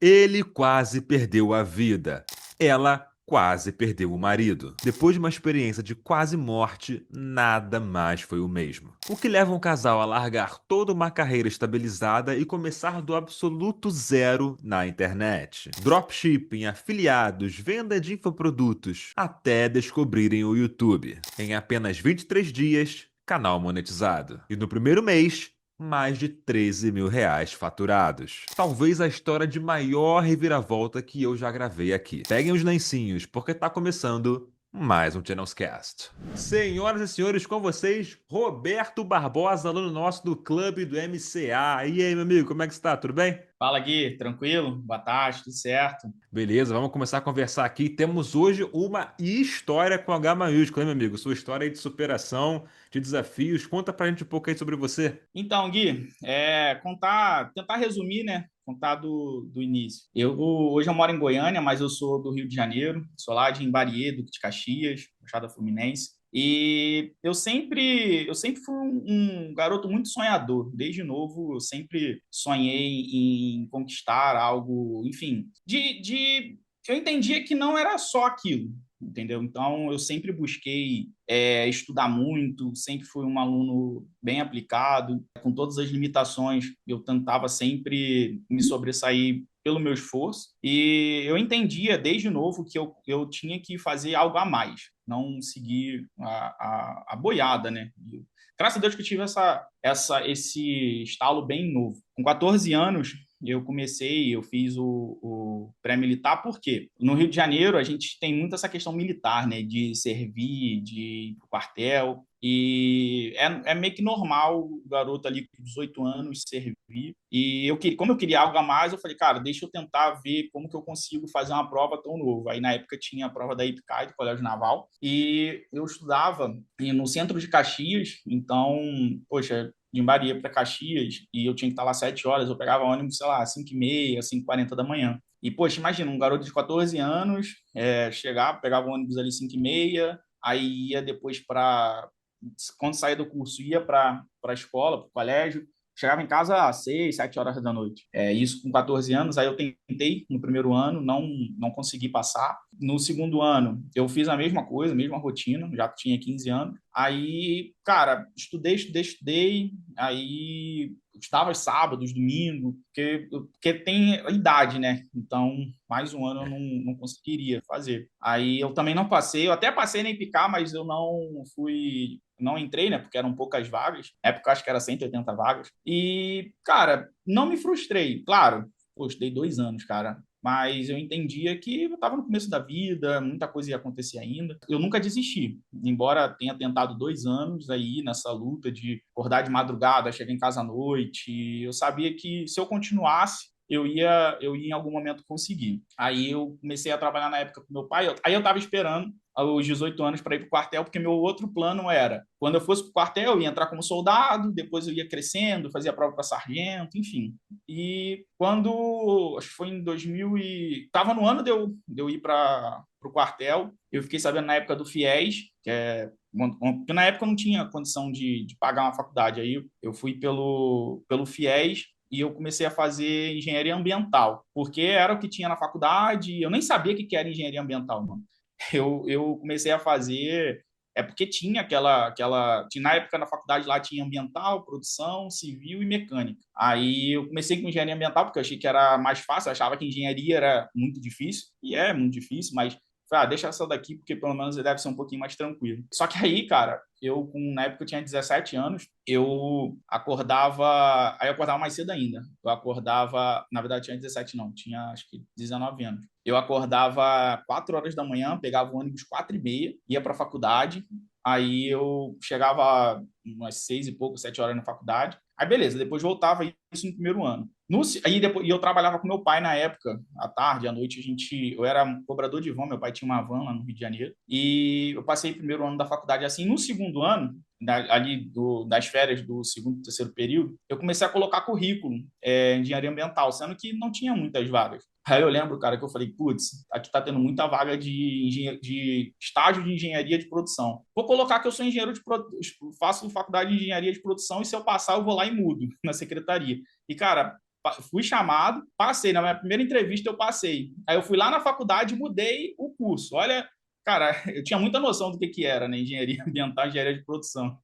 Ele quase perdeu a vida. Ela quase perdeu o marido. Depois de uma experiência de quase morte, nada mais foi o mesmo. O que leva um casal a largar toda uma carreira estabilizada e começar do absoluto zero na internet. Dropshipping, afiliados, venda de infoprodutos, até descobrirem o YouTube. Em apenas 23 dias, canal monetizado. E no primeiro mês, mais de 13 mil reais faturados. Talvez a história de maior reviravolta que eu já gravei aqui. Peguem os lencinhos, porque tá começando mais um Channelscast. Senhoras e senhores, com vocês, Roberto Barbosa, aluno nosso do Clube do MCA. E aí, meu amigo, como é que está? Tudo bem? Fala, Gui, tranquilo? Boa tarde, tudo certo? Beleza, vamos começar a conversar aqui. Temos hoje uma história com H maiúsculo, hein, meu amigo? Sua história aí de superação, de desafios. Conta pra gente um pouco aí sobre você. Então, Gui, tentar resumir, né? Contar do início. Hoje eu moro em Goiânia, mas eu sou do Rio de Janeiro, sou lá de Imbaria, Duque de Caxias, Baixada Fluminense. E eu sempre fui um garoto muito sonhador. Desde novo, eu sempre sonhei em conquistar algo, enfim, eu entendia que não era só aquilo, entendeu? Então, eu sempre busquei estudar muito, sempre fui um aluno bem aplicado, com todas as limitações, eu tentava sempre me sobressair pelo meu esforço, e eu entendia desde novo que eu tinha que fazer algo a mais, não seguir a boiada, né? E, graças a Deus que eu tive esse estalo bem novo. Com 14 anos, eu fiz o pré-militar, porque no Rio de Janeiro a gente tem muito essa questão militar, né, de servir, de ir para o quartel, e é meio que normal o garoto ali com 18 anos servir, e como eu queria algo a mais, eu falei, cara, deixa eu tentar ver como que eu consigo fazer uma prova tão novo. Aí na época tinha a prova da IPCAI, do Colégio Naval, e eu estudava no centro de Caxias, então, poxa, de Maria para Caxias, e eu tinha que estar lá 7 horas, eu pegava ônibus, sei lá, 5h30, 5h40 da manhã. E, poxa, imagina, um garoto de 14 anos, chegava, pegava o ônibus ali 5h30, aí ia depois para... Quando saía do curso, ia para a escola, para o colégio, chegava em casa às 6, 7 horas da noite. Isso com 14 anos, aí eu tentei no primeiro ano, não consegui passar. No segundo ano, eu fiz a mesma coisa, a mesma rotina, já que tinha 15 anos. Aí, cara, estudei, aí estava sábados, domingo, porque tem idade, né? Então, mais um ano eu não conseguiria fazer. Aí eu também não passei, eu até passei na IPK, mas eu não entrei, né? Porque eram poucas vagas. Na época, eu acho que era 180 vagas. E, cara, não me frustrei. Claro, pô, estudei 2 anos, cara. Mas eu entendia que eu estava no começo da vida, muita coisa ia acontecer ainda. Eu nunca desisti, embora tenha tentado 2 anos aí nessa luta de acordar de madrugada, chegar em casa à noite. Eu sabia que se eu continuasse, eu ia em algum momento conseguir. Aí eu comecei a trabalhar na época com meu pai. Aí eu estava esperando aos 18 anos para ir para o quartel, porque meu outro plano era, quando eu fosse para o quartel, eu ia entrar como soldado, depois eu ia crescendo, fazia prova para sargento, enfim. E quando, acho que foi em 2000 e... Estava no ano de eu ir para o quartel, eu fiquei sabendo na época do FIES, porque na época eu não tinha condição de pagar uma faculdade, aí eu fui pelo FIES, e eu comecei a fazer engenharia ambiental, porque era o que tinha na faculdade, eu nem sabia o que era engenharia ambiental, mano. Eu comecei a fazer, porque tinha na época na faculdade lá tinha ambiental, produção, civil e mecânica. Aí eu comecei com engenharia ambiental porque eu achei que era mais fácil, eu achava que engenharia era muito difícil, e é muito difícil, mas falei, deixa essa daqui porque pelo menos deve ser um pouquinho mais tranquilo. Só que aí, cara, na época eu tinha 17 anos, aí eu acordava mais cedo ainda. Eu acordava, na verdade tinha 17 não, tinha acho que 19 anos. Eu acordava 4 horas da manhã, pegava o ônibus 4h30, ia para a faculdade. Aí eu chegava umas 6 e pouco, 7 horas na faculdade. Aí beleza, depois voltava isso no primeiro ano. Aí depois, e eu trabalhava com meu pai na época, à tarde, à noite, eu era cobrador de van, meu pai tinha uma van lá no Rio de Janeiro. E eu passei o primeiro ano da faculdade assim. No segundo ano, das férias do segundo e terceiro período, eu comecei a colocar currículo em engenharia ambiental, sendo que não tinha muitas vagas. Aí eu lembro, cara, que eu falei, putz, aqui tá tendo muita vaga de estágio de engenharia de produção. Vou colocar que eu sou faço faculdade de engenharia de produção, e se eu passar eu vou lá e mudo na secretaria. E, cara, fui chamado, passei. Na minha primeira entrevista eu passei. Aí eu fui lá na faculdade e mudei o curso. Olha, cara, eu tinha muita noção do que era, né? Engenharia ambiental, engenharia de produção.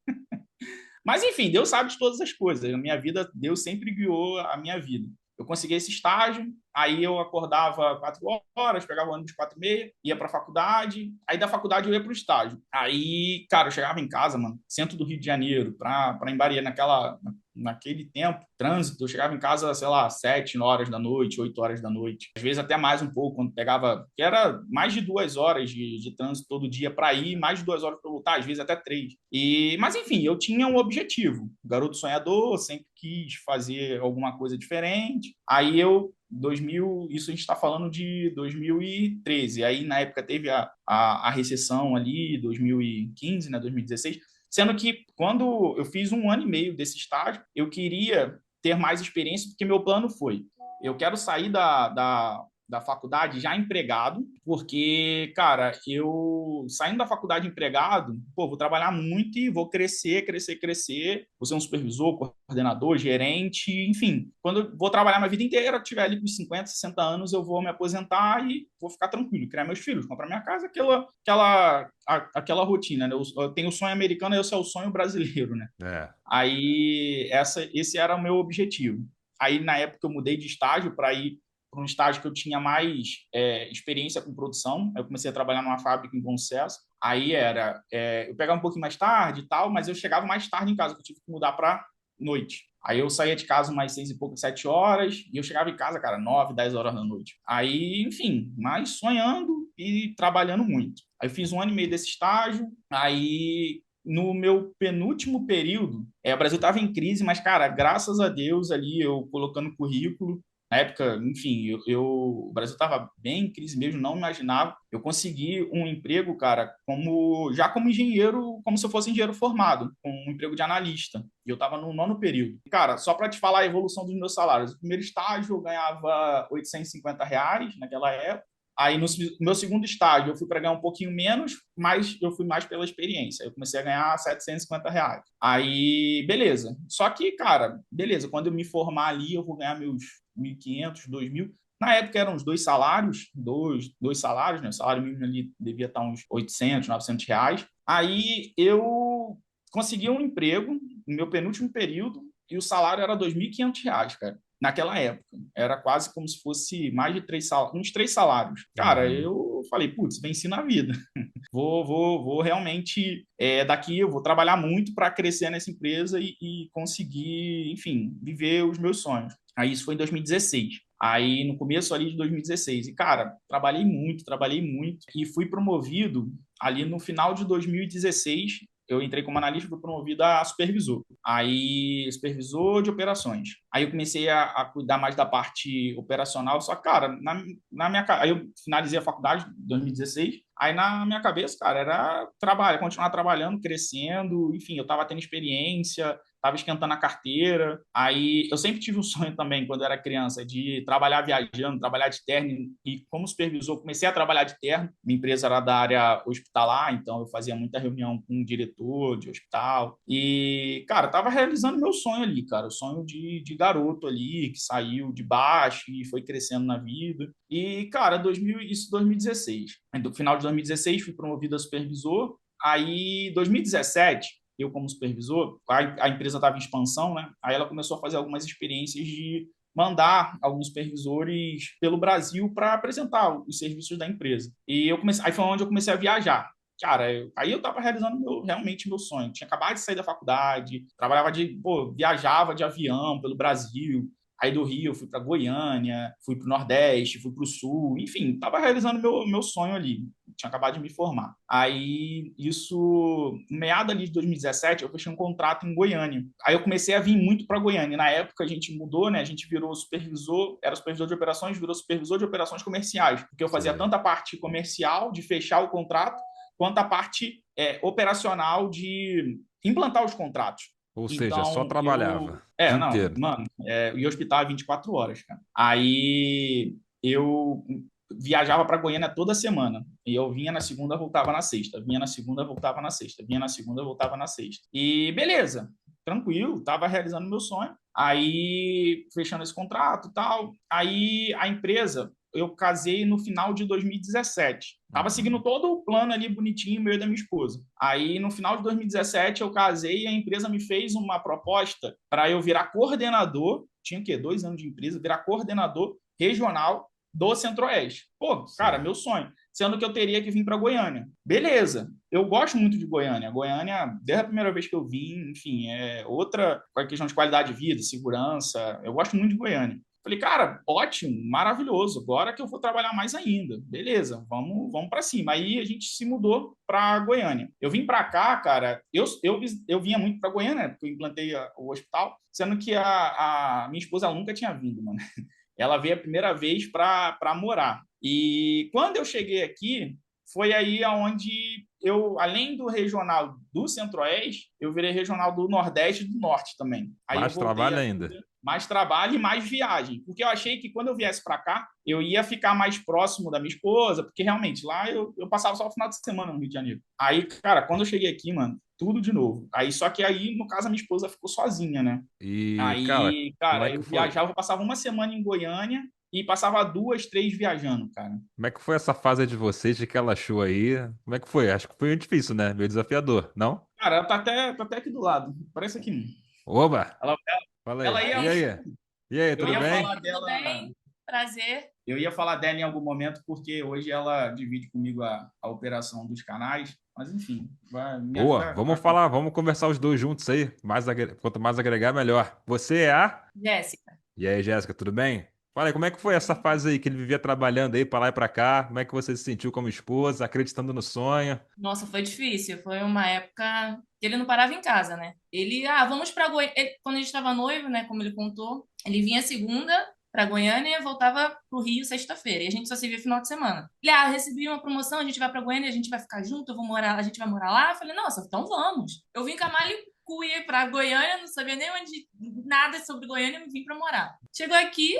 Mas, enfim, Deus sabe de todas as coisas. Na minha vida, Deus sempre guiou a minha vida. Eu consegui esse estágio, aí eu acordava 4 horas, pegava o ônibus 4h30, ia para a faculdade, aí da faculdade eu ia para o estágio. Aí, cara, eu chegava em casa, mano, centro do Rio de Janeiro, para Embaria, naquele tempo, trânsito, eu chegava em casa, sei lá, 7 horas da noite, 8 horas da noite. Às vezes até mais um pouco, quando pegava, que era mais de 2 horas de trânsito todo dia para ir, mais de 2 horas para voltar, às vezes até 3. Mas, enfim, eu tinha um objetivo. Garoto sonhador, sempre quis fazer alguma coisa diferente. Aí isso a gente está falando de 2013. Aí, na época, teve a recessão ali, 2015, né, 2016. Sendo que, quando eu fiz 1 ano e meio desse estágio, eu queria ter mais experiência, porque meu plano foi: eu quero sair da faculdade já empregado, porque, cara, eu saindo da faculdade empregado, pô, vou trabalhar muito e vou crescer, crescer, crescer, vou ser um supervisor, coordenador, gerente, enfim. Quando eu vou trabalhar minha vida inteira, tiver ali com 50, 60 anos, eu vou me aposentar e vou ficar tranquilo, criar meus filhos, comprar minha casa, aquela rotina, né? Eu tenho o sonho americano, esse é o sonho brasileiro, né? É. Aí, esse era o meu objetivo. Aí, na época, eu mudei de estágio para ir para um estágio que eu tinha mais experiência com produção. Eu comecei a trabalhar numa fábrica em Bom Sucesso. Aí eu pegava um pouquinho mais tarde e tal, mas eu chegava mais tarde em casa, que eu tive que mudar para noite. Aí eu saía de casa umas 6 e pouco, 7 horas, e eu chegava em casa, cara, 9, 10 horas da noite. Aí, enfim, mas sonhando e trabalhando muito. Aí eu fiz 1 ano e meio desse estágio, aí no meu penúltimo período, o Brasil estava em crise, mas, cara, graças a Deus ali, eu colocando currículo, na época, enfim, o Brasil estava bem em crise mesmo, não imaginava. Eu consegui um emprego, cara, como engenheiro, como se eu fosse engenheiro formado, com um emprego de analista. E eu estava no 9º período. Cara, só para te falar a evolução dos meus salários. No primeiro estágio, eu ganhava R$ 850 naquela época. Aí, no meu segundo estágio, eu fui para ganhar um pouquinho menos, mas eu fui mais pela experiência. Eu comecei a ganhar R$ 750. Aí, beleza. Só que, cara, beleza, quando eu me formar ali, eu vou ganhar meus 1.500, 2.000. Na época eram uns dois salários, né? O salário mínimo ali devia estar uns 800, R$ 900. Aí eu consegui um emprego no meu penúltimo período e o salário era R$ 2.500, cara. Naquela época. Era quase como se fosse mais de uns 3 salários. Cara, Uhum. eu falei, putz, venci na vida. Vou realmente, daqui eu vou trabalhar muito para crescer nessa empresa e conseguir, enfim, viver os meus sonhos. Aí isso foi em 2016. Aí no começo ali de 2016. E, cara, trabalhei muito e fui promovido ali no final de 2016. Eu entrei como analista e fui promovido a supervisor. Aí, supervisor de operações. Aí eu comecei a cuidar mais da parte operacional. Só que, cara, aí eu finalizei a faculdade em 2016. Aí na minha cabeça, cara, era trabalho, continuar trabalhando, crescendo. Enfim, eu estava tendo experiência, estava esquentando a carteira. Aí eu sempre tive um sonho também, quando eu era criança, de trabalhar viajando, trabalhar de terno. E como supervisor, comecei a trabalhar de terno. Minha empresa era da área hospitalar, então eu fazia muita reunião com o diretor de hospital. E, cara, estava realizando meu sonho ali, cara, o sonho de garoto ali, que saiu de baixo e foi crescendo na vida. E, cara, isso 2016. No final de 2016, fui promovido a supervisor. Aí, 2017, eu como supervisor, a empresa estava em expansão, né? Aí ela começou a fazer algumas experiências de mandar alguns supervisores pelo Brasil para apresentar os serviços da empresa. Aí foi onde eu comecei a viajar. Cara, aí eu estava realizando realmente meu sonho. Tinha acabado de sair da faculdade, viajava de avião pelo Brasil. Aí do Rio eu fui para Goiânia, fui para o Nordeste, fui para o Sul, enfim, estava realizando meu sonho ali. Tinha acabado de me formar. Aí, isso, no meado ali de 2017, eu fechei um contrato em Goiânia. Aí eu comecei a vir muito para Goiânia. Na época a gente mudou, né? A gente virou supervisor, era supervisor de operações, virou supervisor de operações comerciais, porque eu fazia Sei. tanto a parte comercial, de fechar o contrato, quanto a parte operacional de implantar os contratos. Ou seja, só Então, trabalhava o dia não, inteiro. mano, eu ia hospital 24 horas, cara. Aí eu viajava para Goiânia toda semana. E eu vinha na segunda, voltava na sexta. Vinha na segunda, voltava na sexta. Vinha na segunda, voltava na sexta. E beleza, tranquilo, tava realizando meu sonho. Aí, fechando esse contrato e tal, aí a empresa, eu casei no final de 2017. Tava seguindo Uhum. todo o plano ali bonitinho, meu e da minha esposa. Aí, no final de 2017, eu casei e a empresa me fez uma proposta para eu virar coordenador. Tinha o quê? 2 anos de empresa, virar coordenador regional do Centro-Oeste. Pô, cara, Sim. meu sonho. Sendo que eu teria que vir para Goiânia. Beleza, eu gosto muito de Goiânia. Goiânia, desde a primeira vez que eu vim, enfim, é outra questão de qualidade de vida, segurança. Eu gosto muito de Goiânia. Falei, cara, ótimo, maravilhoso. Agora que eu vou trabalhar mais ainda. Beleza, vamos para cima. Aí a gente se mudou para Goiânia. Eu vim para cá, cara. Eu vinha muito para Goiânia, né, porque eu implantei o hospital, sendo que a minha esposa ela nunca tinha vindo, mano. Ela veio a primeira vez para morar. E quando eu cheguei aqui, foi aí aonde eu, além do regional do Centro-Oeste, eu virei regional do Nordeste e do Norte também. Aí eu Mais voltei trabalho a ainda. mais trabalho e mais viagem, porque eu achei que quando eu viesse para cá, eu ia ficar mais próximo da minha esposa, porque realmente lá eu passava só o final de semana no Rio de Janeiro. Aí, cara, quando eu cheguei aqui, mano, tudo de novo. Aí, só que aí, no caso, a minha esposa ficou sozinha, né? E, cara, Aí, como é cara, que eu foi? viajava, eu passava uma semana em Goiânia e passava 2, 3 viajando, cara. Como é que foi essa fase de vocês, de que ela achou aí? Como é que foi? Acho que foi difícil, né? Meio desafiador, não? Cara, ela tá até aqui do lado. Parece aqui. Oba! Ela, Fala aí. ela Oi, ia, E aí? E aí, eu tudo ia bem? falar tudo dela, bem? Prazer. eu ia falar dela em algum momento, porque hoje ela divide comigo a operação dos canais. Mas enfim, me Boa, ajuda vamos a falar, vamos conversar os dois juntos aí. Quanto mais agregar, melhor. Você é a. Jéssica. E aí, Jéssica, tudo bem? Fala aí, como é que foi essa fase aí que ele vivia trabalhando aí pra lá e pra cá? Como é que você se sentiu como esposa, acreditando no sonho? Nossa, foi difícil. Foi uma época que ele não parava em casa, né? Ele, vamos para Goiânia. Quando a gente estava noivo, né? Como ele contou, ele vinha segunda para Goiânia e voltava pro Rio sexta-feira. E a gente só se via final de semana. Ele, recebi uma promoção, a gente vai para Goiânia, a gente vai ficar junto, eu vou morar, a gente vai morar lá. Eu falei, nossa, então vamos. Eu vim com a mala e cuia para Goiânia, não sabia nem onde, nada sobre Goiânia, e vim para morar. Chegou aqui,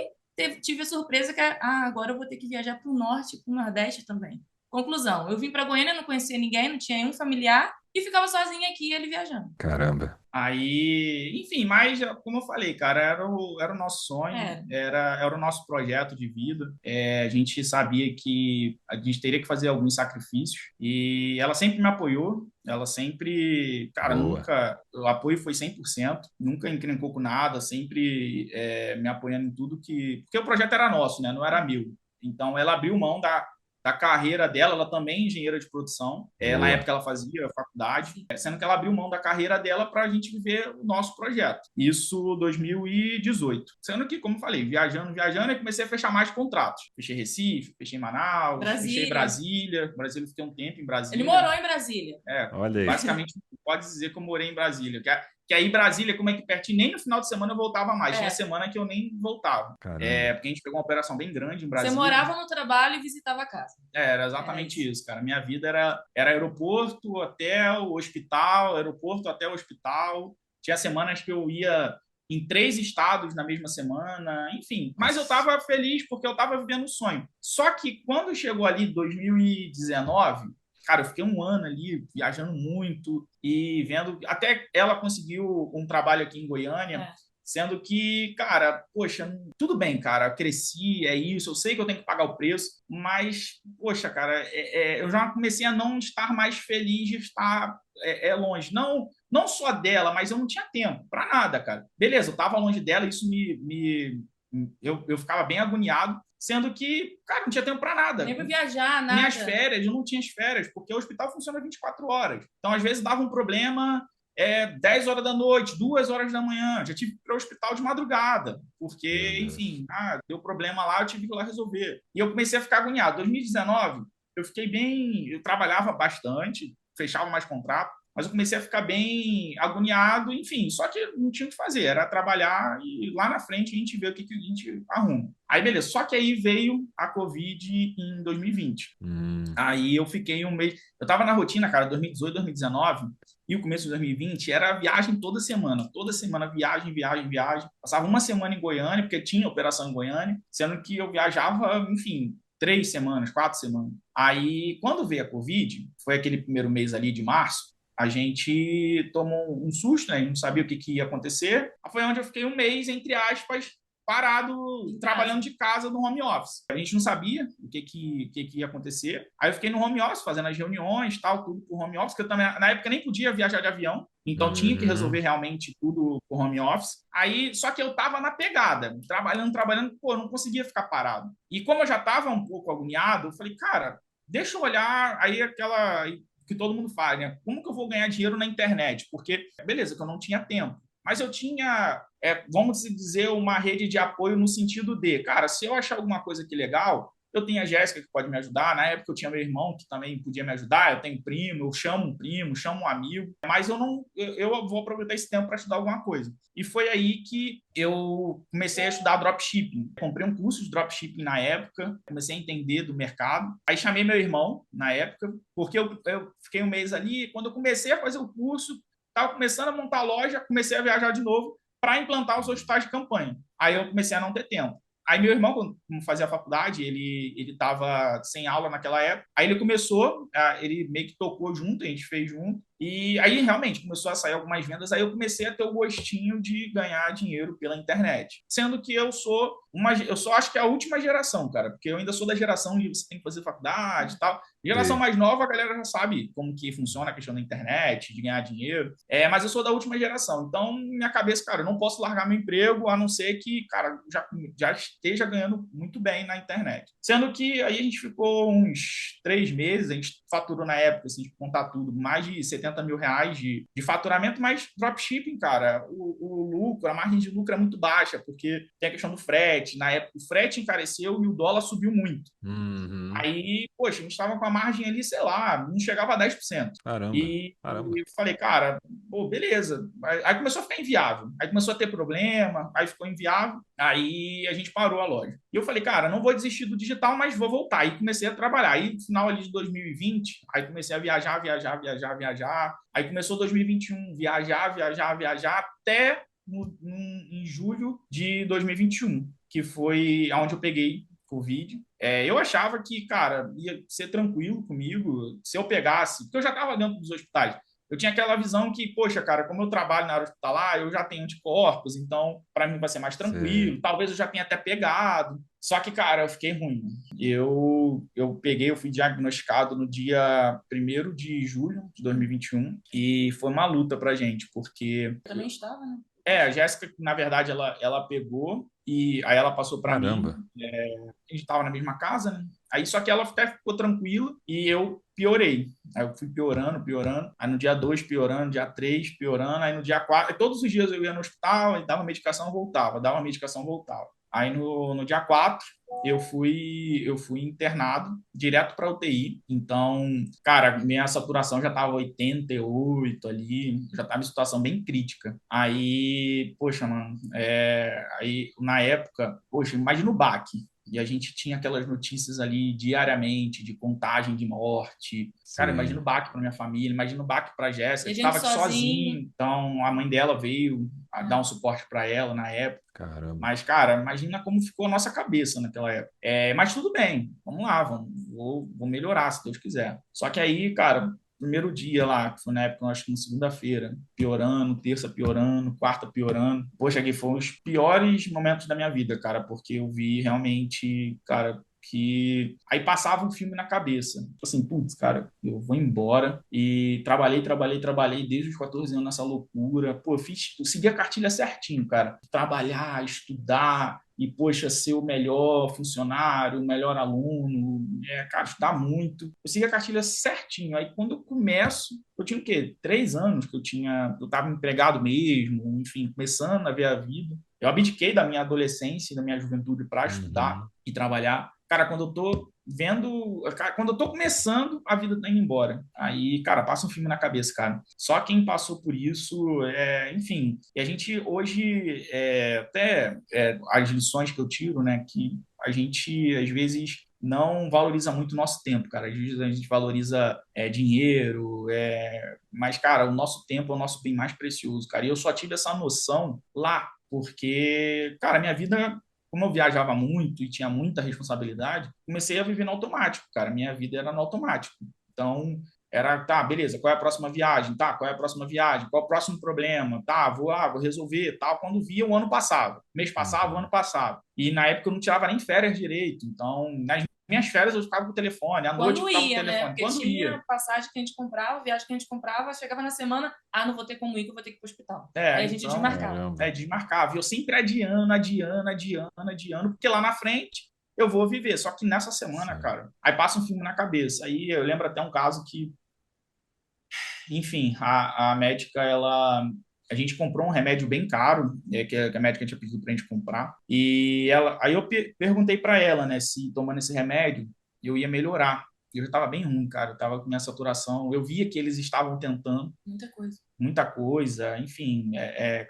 tive a surpresa que, agora eu vou ter que viajar para o norte, para o nordeste também. Conclusão, eu vim para Goiânia, não conhecia ninguém, não tinha nenhum familiar e ficava sozinha aqui, ele viajando. Caramba. Aí, enfim, mas como eu falei, cara, era o nosso sonho, É, era o nosso projeto de vida. A gente sabia que a gente teria que fazer alguns sacrifícios e ela sempre me apoiou. Ela sempre, cara, Boa. nunca, o apoio foi 100%, nunca encrencou com nada, sempre me apoiando em tudo porque o projeto era nosso, né? Não era meu. Então, ela abriu mão da carreira dela, ela também é engenheira de produção. Na Boa. época ela fazia faculdade, sendo que ela abriu mão da carreira dela para a gente viver o nosso projeto. Isso 2018. Sendo que, como eu falei, viajando, eu comecei a fechar mais contratos. Fechei Recife, fechei Manaus, fechei Brasília. Brasília. Brasília, fiquei um tempo em Ele Brasília. morou em Brasília. Olha aí. Basicamente, pode dizer que eu morei em Brasília. Que aí Brasília, como é que pertinho, nem no final de semana eu voltava mais. Tinha É, semana que eu nem voltava. Caramba. Porque a gente pegou uma operação bem grande em você Brasília. morava no trabalho e visitava a casa. Era Era exatamente isso. isso, cara. Minha vida era aeroporto, hotel, hospital, aeroporto, hotel, hospital. Tinha semanas que eu ia em 3 estados na mesma semana, enfim. Mas eu Nossa. estava feliz porque eu estava vivendo um sonho. Só que quando chegou ali 2019, cara, eu fiquei um ano ali viajando muito e vendo. Até ela conseguiu um trabalho aqui em Goiânia. É. Sendo que, cara, poxa, tudo bem, cara, cresci, é isso, eu sei que eu tenho que pagar o preço, mas, poxa, cara, eu já comecei a não estar mais feliz de estar longe. Não, não só dela, mas eu não tinha tempo para nada, cara. Beleza, eu estava longe dela, isso eu ficava bem agoniado, sendo que, cara, não tinha tempo para nada. Nem para viajar, Minhas nada. férias, eu não tinha as férias, porque o hospital funciona 24 horas. Então, às vezes, dava um problema 10 horas da noite, 2 horas da manhã. Já tive que ir para o hospital de madrugada, Meu porque, Deus. enfim, deu problema lá, eu tive que ir lá resolver. E eu comecei a ficar agoniado. 2019, eu fiquei bem. Eu trabalhava bastante, fechava mais contrato, mas eu comecei a ficar bem agoniado, enfim. Só que não tinha o que fazer, era trabalhar e lá na frente a gente vê o que a gente arruma. Aí, beleza. Só que aí veio a Covid em 2020. Hum, Aí eu fiquei um mês. Eu tava na rotina, cara, 2018, 2019 e o começo de 2020 era viagem toda semana. Toda semana, viagem, viagem, viagem. Passava uma semana em Goiânia, porque tinha operação em Goiânia, sendo que eu viajava, enfim, 3 semanas, 4 semanas. Aí, quando veio a Covid, foi aquele primeiro mês ali de março, a gente tomou um susto, né? Não sabia o que ia acontecer. Foi onde eu fiquei um mês, entre aspas, parado, trabalhando de casa no home office. A gente não sabia o que ia acontecer. Aí eu fiquei no home office, fazendo as reuniões, tal, tudo por home office, que eu também, na época, nem podia viajar de avião, então tinha que Uhum. resolver realmente tudo por home office. Aí, só que eu tava na pegada, trabalhando, pô, não conseguia ficar parado. E como eu já tava um pouco agoniado, eu falei, cara, deixa eu olhar aí aquela que todo mundo faz, né? Como que eu vou ganhar dinheiro na internet? Porque, beleza, que eu não tinha tempo. Mas eu tinha, vamos dizer, uma rede de apoio no sentido de, cara, se eu achar alguma coisa que legal, eu tenho a Jéssica que pode me ajudar. Na época eu tinha meu irmão que também podia me ajudar. Eu tenho primo, eu chamo um primo, chamo um amigo. Mas eu não, eu vou aproveitar esse tempo para estudar alguma coisa. E foi aí que eu comecei a estudar dropshipping. Comprei um curso de dropshipping na época, comecei a entender do mercado. Aí chamei meu irmão na época, porque eu fiquei um mês ali. Quando eu comecei a fazer o curso, estava começando a montar a loja, comecei a viajar de novo para implantar os hospitais de campanha. Aí eu comecei a não ter tempo. Aí meu irmão, quando fazia a faculdade, ele estava sem aula naquela época. Aí ele começou, ele meio que tocou junto, a gente fez junto. E aí realmente começou a sair algumas vendas. Aí eu comecei a ter o gostinho de ganhar dinheiro pela internet. Sendo que eu só acho que é a última geração, cara, porque eu ainda sou da geração de você tem que fazer faculdade e tal. Geração Sei. mais nova, a galera já sabe como que funciona a questão da internet, de ganhar dinheiro. Mas eu sou da última geração. Então, minha cabeça, cara, eu não posso largar meu emprego, a não ser que, cara, já esteja ganhando muito bem na internet. Sendo que aí a gente ficou uns 3 meses, a gente faturou na época, assim, de contar tudo, mais de 70 mil reais de faturamento, mas dropshipping, cara, o lucro, a margem de lucro é muito baixa, porque tem a questão do frete. Na época, o frete encareceu e o dólar subiu muito. Uhum. Aí, poxa, a gente estava com a margem ali, sei lá, não chegava a 10%. Caramba, E caramba. eu falei, cara, pô, beleza. Aí começou a ficar inviável. Aí começou a ter problema, aí ficou inviável. Aí a gente parou a loja. E eu falei, cara, não vou desistir do digital, mas vou voltar. Aí comecei a trabalhar. Aí no final ali de 2020, aí comecei a viajar. Aí começou 2021, viajar, até em julho de 2021, que foi onde eu peguei Covid. Eu achava que, cara, ia ser tranquilo comigo se eu pegasse, porque eu já estava dentro dos hospitais. Eu tinha aquela visão que, poxa, cara, como eu trabalho na área hospitalar, eu já tenho anticorpos, então para mim vai ser mais Sei. tranquilo. Talvez eu já tenha até pegado. Só que, cara, eu fiquei ruim. Eu fui diagnosticado no dia 1º de julho de 2021 e foi uma luta pra gente, porque Eu também estava, né? a Jéssica, na verdade, ela pegou e aí ela passou para mim. Caramba. A gente estava na mesma casa, né? Aí só que ela até ficou tranquila e eu piorei. Aí eu fui piorando. Aí no dia 2 piorando, dia 3 piorando. Aí no dia 4, todos os dias eu ia no hospital e dava medicação, voltava, dava medicação, voltava. Aí no dia 4 eu fui internado direto para UTI. Então, cara, minha saturação já estava 88 ali, já estava em situação bem crítica. Aí, poxa, mano, aí na época, poxa, imagina o baque. E a gente tinha aquelas notícias ali diariamente de contagem de morte. Cara, imagina o Sim. baque para minha família, imagina o baque para E Jéssica, a que gente estava aqui sozinho. sozinho. Então, a mãe dela veio a dar um suporte para ela na época. Caramba. Mas, cara, imagina como ficou a nossa cabeça naquela época. Mas tudo bem, vamos lá, vou melhorar, se Deus quiser. Só que aí, cara, primeiro dia lá, que foi na época, acho que na segunda-feira, piorando, terça piorando, quarta piorando. Poxa, que foram os piores momentos da minha vida, cara, porque eu vi realmente, cara, que aí passava um filme na cabeça. Tipo assim, putz, cara, eu vou embora. E trabalhei desde os 14 anos nessa loucura. Pô, eu segui a cartilha certinho, cara. Trabalhar, estudar e, poxa, ser o melhor funcionário, o melhor aluno, cara, estudar muito. Eu segui a cartilha certinho. Aí quando eu começo, eu tinha o quê? 3 anos que eu estava empregado mesmo, enfim, começando a ver a vida. Eu abdiquei da minha adolescência e da minha juventude para estudar Uhum. e trabalhar. Cara, quando eu tô vendo, cara, quando eu tô começando, a vida tá indo embora. Aí, cara, passa um filme na cabeça, cara. Só quem passou por isso, enfim. E a gente hoje, as lições que eu tiro, né, que a gente às vezes não valoriza muito o nosso tempo, cara. Às vezes a gente valoriza dinheiro, mas, cara, o nosso tempo é o nosso bem mais precioso, cara. E eu só tive essa noção lá, porque, cara, minha vida, como eu viajava muito e tinha muita responsabilidade, comecei a viver no automático, cara. Minha vida era no automático. Então, Era, tá, beleza, qual é a próxima viagem? Tá, qual é a próxima viagem? Qual é o próximo problema? Tá, vou resolver, tal. Quando via, o ano passava. Mês passava, o Uhum. ano passava. E na época eu não tirava nem férias direito. Então, nas minhas férias eu ficava com o telefone, à noite eu Quando ficava com o ia, né? telefone. Porque Quando ia. tinha passagem que a gente comprava, viagem que a gente comprava, chegava na semana, não vou ter como ir, que eu vou ter que ir pro hospital. Aí a gente Então, desmarcava. Caramba. desmarcava. E eu sempre adiando, porque lá na frente eu vou viver. Só que nessa semana, Sim. cara, aí passa um filme na cabeça. Aí eu lembro até um caso que, enfim, a médica, a gente comprou um remédio bem caro, que a médica tinha pedido pra gente comprar. E aí eu perguntei para ela, né, se tomando esse remédio eu ia melhorar. Eu já estava bem ruim, cara. Eu tava com minha saturação. Eu via que eles estavam tentando Muita coisa. muita coisa, enfim,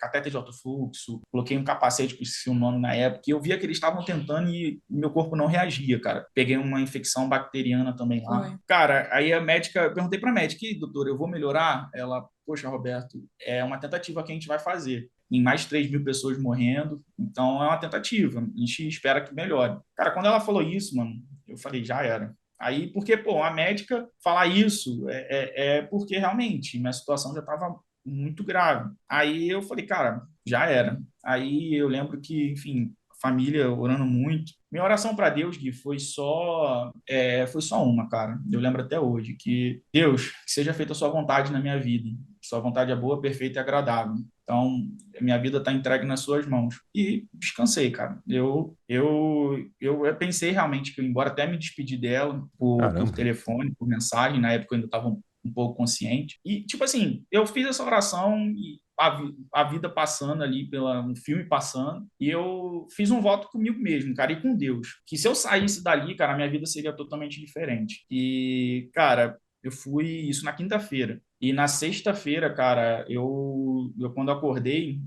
catéter de alto fluxo, coloquei um capacete, que eu esqueci o nome na época, e eu via que eles estavam tentando e meu corpo não reagia, cara. Peguei uma infecção bacteriana também lá. Foi. Cara, aí a médica, eu perguntei pra médica, "E, doutora, eu vou melhorar?" Ela, poxa, Roberto, é uma tentativa que a gente vai fazer. Em mais de 3 mil pessoas morrendo, então é uma tentativa, a gente espera que melhore. Cara, quando ela falou isso, mano, eu falei, já era. Aí, porque, pô, a médica falar isso é porque realmente minha situação já estava muito grave. Aí eu falei, cara, já era. Aí eu lembro que, enfim, família orando muito. Minha oração para Deus, Gui, foi só uma, cara. Eu lembro até hoje que Deus, que seja feita a sua vontade na minha vida. Sua vontade é boa, perfeita e agradável. Então, minha vida está entregue nas suas mãos. E descansei, cara. Eu pensei realmente que, embora até me despedir dela por Caramba. telefone, por mensagem, na época eu ainda estava um pouco consciente. E, tipo assim, eu fiz essa oração e a vida passando ali, um filme passando, e eu fiz um voto comigo mesmo, cara, e com Deus. Que se eu saísse dali, cara, a minha vida seria totalmente diferente. E, cara, eu fui isso na quinta-feira. E na sexta-feira, cara, eu quando acordei,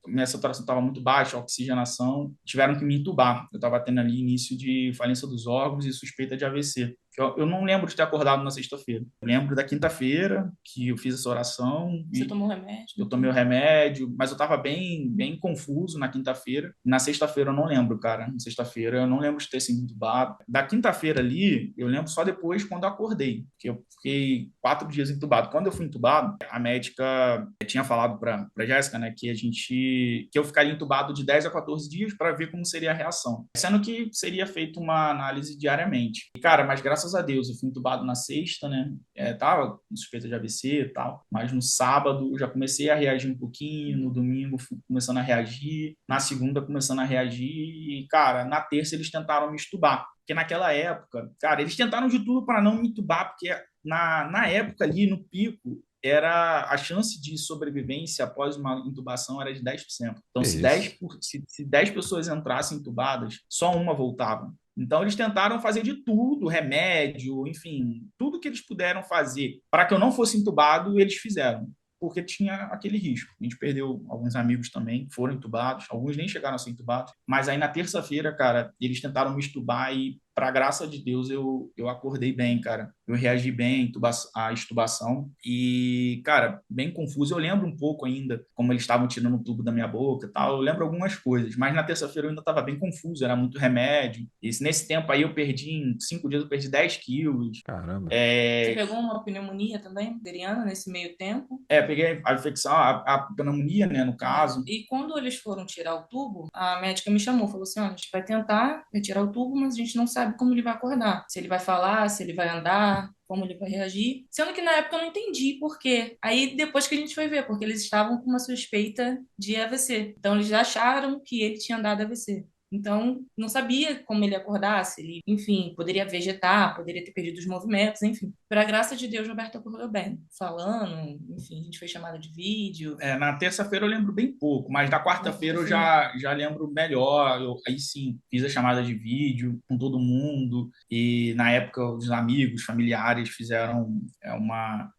minha saturação estava muito baixa, a oxigenação, tiveram que me entubar. Eu estava tendo ali início de falência dos órgãos e suspeita de AVC. Eu não lembro de ter acordado na sexta-feira. Eu lembro da quinta-feira que eu fiz essa oração Você e tomou remédio? eu tomei o remédio, mas eu estava bem, bem confuso na quinta-feira. Na sexta-feira eu não lembro, cara. Na sexta-feira eu não lembro de ter sido entubado. Da quinta-feira ali, eu lembro só depois quando eu acordei, que eu fiquei 4 dias entubado. Quando eu fui entubado, a médica tinha falado para Jéssica, né, que eu ficaria entubado de 10 a 14 dias para ver como seria a reação. Sendo que seria feita uma análise diariamente. E, cara, mas graças a Deus, eu fui entubado na sexta, né? Tava com suspeita de AVC e tal, mas no sábado eu já comecei a reagir um pouquinho, no domingo fui começando a reagir, na segunda começando a reagir e, cara, na terça eles tentaram me entubar. Porque naquela época, cara, eles tentaram de tudo para não me entubar, porque na época ali, no pico, era a chance de sobrevivência após uma intubação era de 10%. Então, Que se 10, isso? se 10 pessoas entrassem entubadas, só uma voltava. Então, eles tentaram fazer de tudo, remédio, enfim, tudo que eles puderam fazer para que eu não fosse entubado, eles fizeram, porque tinha aquele risco. A gente perdeu alguns amigos também, que foram entubados, alguns nem chegaram a ser entubados, mas aí na terça-feira, cara, eles tentaram me entubar e, para graça de Deus, eu acordei bem, cara. Eu reagi bem à extubação e, cara, bem confuso. Eu lembro um pouco ainda como eles estavam tirando o tubo da minha boca e tal. Eu lembro algumas coisas, mas na terça-feira eu ainda estava bem confuso, era muito remédio. E nesse tempo aí em 5 dias, eu perdi 10 quilos. Caramba. Você É, pegou uma pneumonia também, bacteriana, nesse meio tempo? peguei a infecção, a pneumonia, né, no caso. E quando eles foram tirar o tubo, a médica me chamou, falou assim, olha, a gente vai tentar retirar o tubo, mas a gente não sabe como ele vai acordar. Se ele vai falar, se ele vai andar, como ele vai reagir. Sendo que na época eu não entendi por quê. Aí depois que a gente foi ver, porque eles estavam com uma suspeita de AVC. Então eles acharam que ele tinha dado AVC. Então, não sabia como ele acordar, se ele, enfim, poderia vegetar, poderia ter perdido os movimentos, enfim. Para graça de Deus, Roberto acordou bem, falando, enfim, a gente fez chamada de vídeo. Na terça-feira eu lembro bem pouco, mas na Na quarta-feira eu quinta-feira. já lembro melhor. Aí sim, fiz a chamada de vídeo com todo mundo e na época os amigos, familiares fizeram uma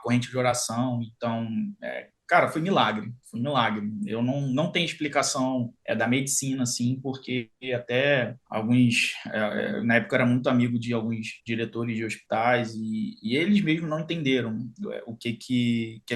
corrente de oração. Então, cara, foi milagre, foi milagre. Eu não tenho explicação da medicina, assim, porque até na época eu era muito amigo de alguns diretores de hospitais e eles mesmos não entenderam o que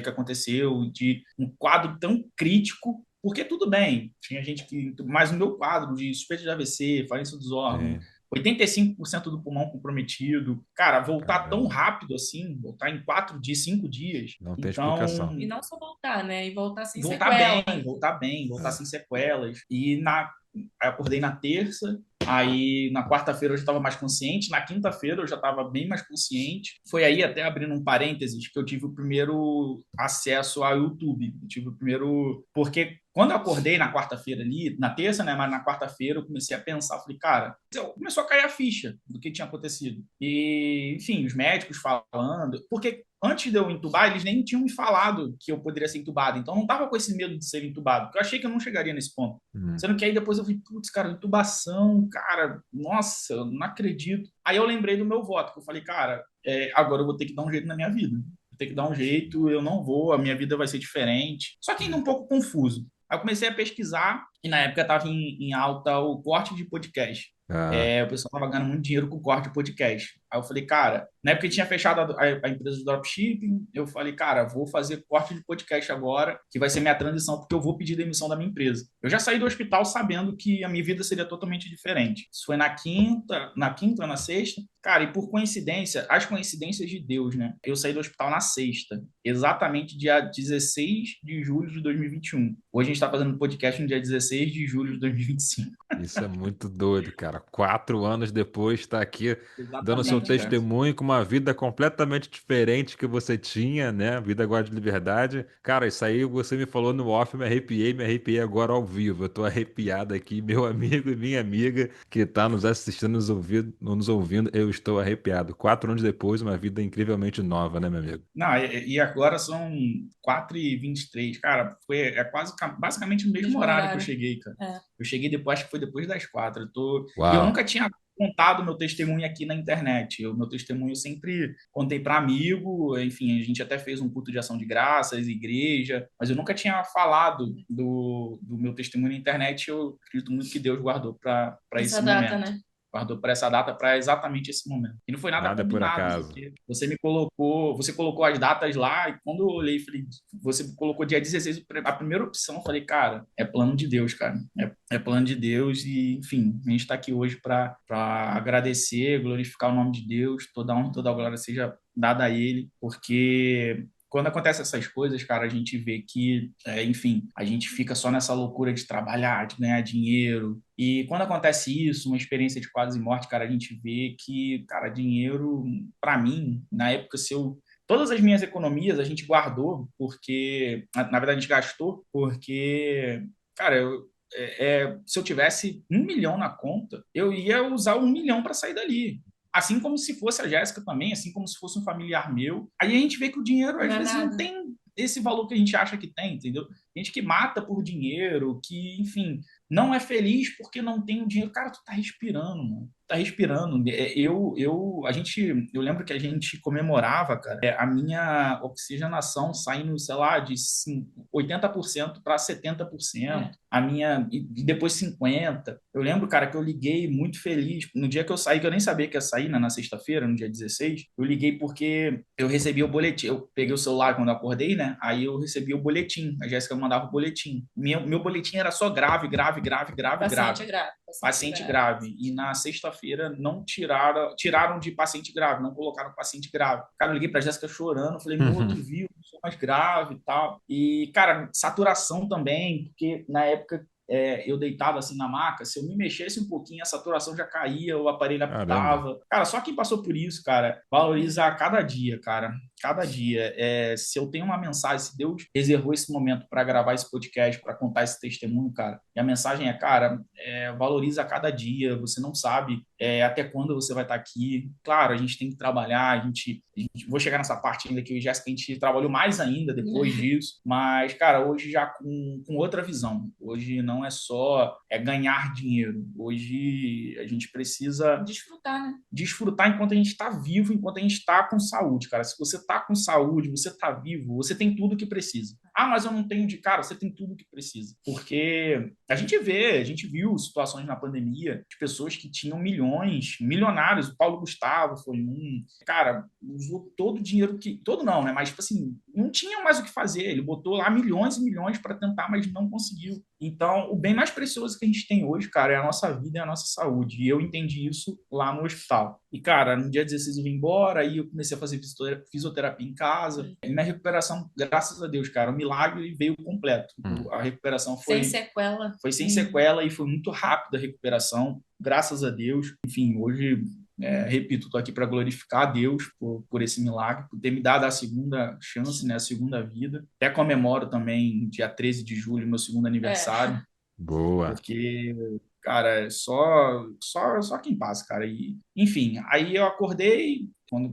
aconteceu, de um quadro tão crítico, porque tudo bem, tinha gente que, mas o meu quadro de suspeita de AVC, falência dos órgãos, Sim. 85% do pulmão comprometido. Cara, voltar tão Caramba, rápido assim, voltar em 4 dias, 5 dias. não tem explicação. Então, E não só voltar, né? E voltar sem voltar bem, sequela. voltar sem sequelas. Aí acordei na terça, aí na quarta-feira eu já estava mais consciente, na quinta-feira eu já estava bem mais consciente. Foi aí, até abrindo um parênteses, que eu tive o primeiro acesso ao YouTube. Eu tive o primeiro. Porque quando eu acordei na quarta-feira ali, na terça, né? Mas na quarta-feira eu comecei a pensar, falei, cara, começou a cair a ficha do que tinha acontecido. E, enfim, os médicos falando, porque antes de eu entubar, eles nem tinham me falado que eu poderia ser entubado. Então, eu não tava com esse medo de ser entubado, porque eu achei que eu não chegaria nesse ponto. Hum. Sendo que aí depois eu vi, putz, cara, intubação, cara, nossa, eu não acredito. Aí eu lembrei do meu voto, que eu falei, cara, agora eu vou ter que dar um jeito na minha vida. Vou ter que dar um jeito, eu não vou, a minha vida vai ser diferente. Só que ainda um pouco confuso. Aí eu comecei a pesquisar, e na época estava em alta o corte de podcast. Ah, O pessoal estava ganhando muito dinheiro com corte de podcast. Aí eu falei, cara, na época que tinha fechado a empresa de dropshipping, eu falei, cara, vou fazer corte de podcast agora, que vai ser minha transição, porque eu vou pedir demissão da minha empresa. Eu já saí do hospital sabendo que a minha vida seria totalmente diferente. Isso foi na sexta. Cara, e por coincidência, as coincidências de Deus, né? Eu saí do hospital na sexta, exatamente dia 16 de julho de 2021. Hoje a gente está fazendo podcast no dia 16 de julho de 2025. isso é muito doido, cara. 4 anos depois, tá aqui dando seu Exatamente, cara. testemunho com uma vida completamente diferente que você tinha, né? Vida agora de liberdade. Cara, isso aí você me falou no off, me arrepiei agora ao vivo. Eu tô arrepiado aqui, meu amigo e minha amiga que tá nos assistindo, nos ouvindo, eu estou arrepiado. 4 anos depois, uma vida incrivelmente nova, né, meu amigo? Não, e agora são 4h23. Cara, quase basicamente o mesmo Mesmo horário que eu horário. cheguei, cara. É. Eu cheguei depois, acho que foi depois das 4. E eu Uau. nunca tinha contado meu testemunho aqui na internet. Meu testemunho eu sempre contei para amigo, enfim, a gente até fez um culto de ação de graças, igreja, mas eu nunca tinha falado do meu testemunho na internet. Eu acredito muito que Deus guardou para Essa esse data, momento. né? Guardou para essa data, para exatamente esse momento. E não foi nada Nada por combinado, acaso. porque você colocou as datas lá, e quando eu olhei, falei, você colocou dia 16, a primeira opção, eu falei, cara, é plano de Deus, cara. É plano de Deus, e, enfim, a gente está aqui hoje para agradecer, glorificar o nome de Deus, toda a honra, toda a glória seja dada a Ele, porque quando acontecem essas coisas, cara, a gente vê que, enfim, a gente fica só nessa loucura de trabalhar, de ganhar dinheiro. E quando acontece isso, uma experiência de quase morte, cara, a gente vê que, cara, dinheiro, para mim, na época, se eu todas as minhas economias a gente guardou, porque, na verdade, a gente gastou, porque, cara, se eu tivesse 1 milhão na conta, eu ia usar 1 milhão para sair dali. Assim como se fosse a Jéssica também, assim como se fosse um familiar meu. Aí a gente vê que o dinheiro, às Não é vezes, não nada. tem esse valor que a gente acha que tem, entendeu? Gente que mata por dinheiro, que, enfim, não é feliz porque não tem o dinheiro. Cara, tu tá respirando, mano. Tá respirando. Eu lembro que a gente comemorava, cara, a minha oxigenação saindo, sei lá, de 80% para 70%, É. e depois 50%. Eu lembro, cara, que eu liguei muito feliz. No dia que eu saí, que eu nem sabia que ia sair, né, na sexta-feira, no dia 16, eu liguei porque eu recebi o boletim. Eu peguei o celular quando eu acordei, né? Aí eu recebi o boletim. A Jéssica mandava o boletim. Meu boletim era só grave, grave, grave, grave, Paciente grave. grave. Paciente grave. E na sexta-feira não tiraram de paciente grave, não colocaram paciente grave. Cara, eu liguei pra Jéssica chorando, falei, amor, tu viu, eu sou mais grave e tal. E, cara, saturação também, porque na época eu deitava assim na maca, se eu me mexesse um pouquinho, a saturação já caía, o aparelho Caramba. apitava. Cara, só quem passou por isso, cara, valoriza a cada dia, cara. Cada dia. Se eu tenho uma mensagem, se Deus reservou esse momento para gravar esse podcast, para contar esse testemunho, cara, e a mensagem é, cara, valoriza a cada dia, você não sabe até quando você vai estar aqui. Claro, a gente tem que trabalhar, vou chegar nessa parte ainda que o Jéssica, a gente trabalhou mais ainda depois disso, mas, cara, hoje já com outra visão. Hoje não é só ganhar dinheiro. Hoje a gente precisa Desfrutar, né? desfrutar enquanto a gente está vivo, enquanto a gente está com saúde, cara. Se você está com saúde, você está vivo, você tem tudo que precisa. Ah, mas eu não tenho de cara, você tem tudo que precisa. Porque a gente viu situações na pandemia de pessoas que tinham milhões, milionários. O Paulo Gustavo foi um. Cara, usou todo o dinheiro que. Todo não, né? Mas, tipo assim, não tinha mais o que fazer. Ele botou lá milhões e milhões para tentar, mas não conseguiu. Então, o bem mais precioso que a gente tem hoje, cara, é a nossa vida e a nossa saúde. E eu entendi isso lá no hospital. E, cara, no dia 16 eu vim embora, aí eu comecei a fazer fisioterapia em casa. E minha recuperação, graças a Deus, cara, o milagre veio completo. A recuperação Sem sequela. foi sem sequela e foi muito rápida a recuperação, graças a Deus. Enfim, hoje, repito, estou aqui para glorificar a Deus por esse milagre, por ter me dado a segunda chance, né, a segunda vida. Até comemoro também, dia 13 de julho, meu segundo aniversário, Boa. porque, cara, só quem passa, cara. E, enfim, aí eu acordei,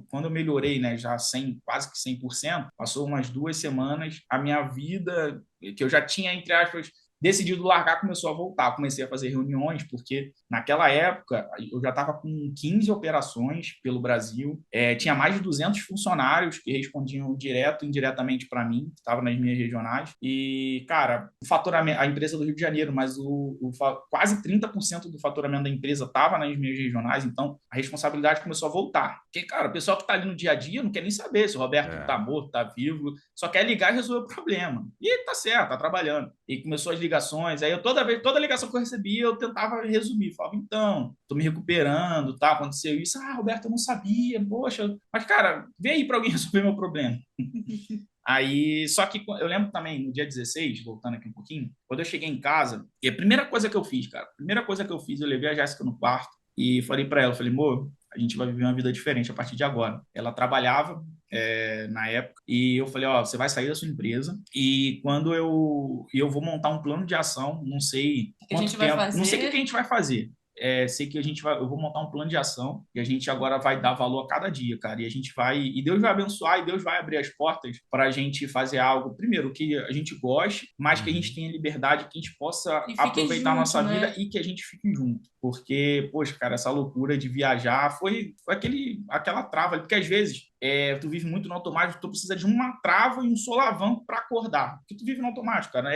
quando eu melhorei, né, já quase que 100%, passou umas 2 semanas, a minha vida, que eu já tinha, entre aspas, decidido largar, começou a voltar. Comecei a fazer reuniões, porque naquela época eu já estava com 15 operações pelo Brasil, tinha mais de 200 funcionários que respondiam direto e indiretamente para mim, que estava nas minhas regionais. E, cara, o faturamento, a empresa do Rio de Janeiro, mas quase 30% do faturamento da empresa estava nas minhas regionais, então a responsabilidade começou a voltar. Porque, cara, o pessoal que está ali no dia a dia não quer nem saber se o Roberto está morto, está vivo, só quer ligar e resolver o problema. E tá certo, tá trabalhando. E começou as ligações, aí toda ligação que eu recebia, eu tentava resumir, falava, então, tô me recuperando, tá, aconteceu isso, Roberto, eu não sabia, poxa, mas, cara, vem aí para alguém resolver meu problema. Aí, só que eu lembro também, no dia 16, voltando aqui um pouquinho, quando eu cheguei em casa, e a primeira coisa que eu fiz, cara, eu levei a Jéssica no quarto e falei para ela, falei, amor, a gente vai viver uma vida diferente a partir de agora. Ela trabalhava na época e eu falei, ó, você vai sair da sua empresa e quando eu vou montar um plano de ação, não sei quanto tempo, não sei o que a gente vai fazer. Sei que eu vou montar um plano de ação e a gente agora vai dar valor a cada dia, cara. E Deus vai abençoar e Deus vai abrir as portas para a gente fazer algo, primeiro, que a gente goste, mas que a gente tenha liberdade, que a gente possa aproveitar a nossa vida e que a gente fique junto. Porque, poxa, cara, essa loucura de viajar foi aquela trava, porque às vezes tu vive muito no automático, tu precisa de uma trava e um solavanco para acordar, porque tu vive no automático, cara.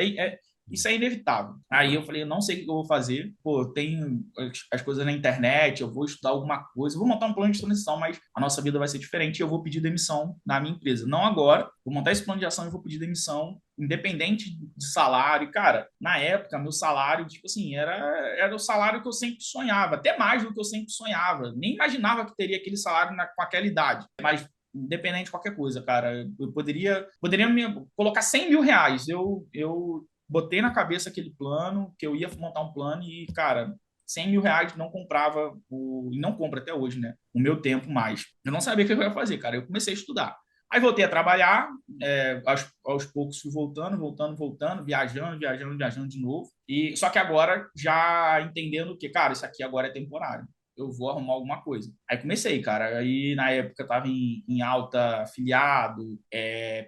Isso é inevitável. Aí eu falei, eu não sei o que eu vou fazer. Pô, eu tenho as coisas na internet, eu vou estudar alguma coisa, eu vou montar um plano de transição, mas a nossa vida vai ser diferente e eu vou pedir demissão da minha empresa. Não agora, vou montar esse plano de ação e vou pedir demissão, independente de salário. Cara, na época, meu salário, tipo assim, era o salário que eu sempre sonhava, até mais do que eu sempre sonhava. Nem imaginava que teria aquele salário com aquela idade. Mas independente de qualquer coisa, cara, eu poderia me colocar 100 mil reais. Eu botei na cabeça aquele plano, que eu ia montar um plano e, cara, 100 mil reais não comprava, e não compra até hoje, né? O meu tempo mais. Eu não sabia o que eu ia fazer, cara. Eu comecei a estudar. Aí voltei a trabalhar, aos poucos fui voltando, viajando de novo. Só que agora já entendendo que, cara, isso aqui agora é temporário. Eu vou arrumar alguma coisa. Aí comecei, cara. Aí na época eu estava em alta afiliado,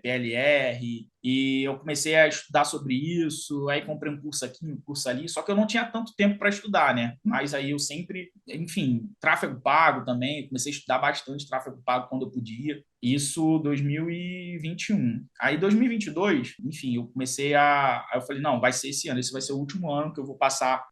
PLR, e eu comecei a estudar sobre isso. Aí comprei um curso aqui, um curso ali. Só que eu não tinha tanto tempo para estudar, né? Mas aí eu sempre, enfim, tráfego pago também. Comecei a estudar bastante tráfego pago quando eu podia. Isso 2021. Aí 2022, enfim, eu comecei eu falei, não, vai ser esse ano. Esse vai ser o último ano que eu vou passar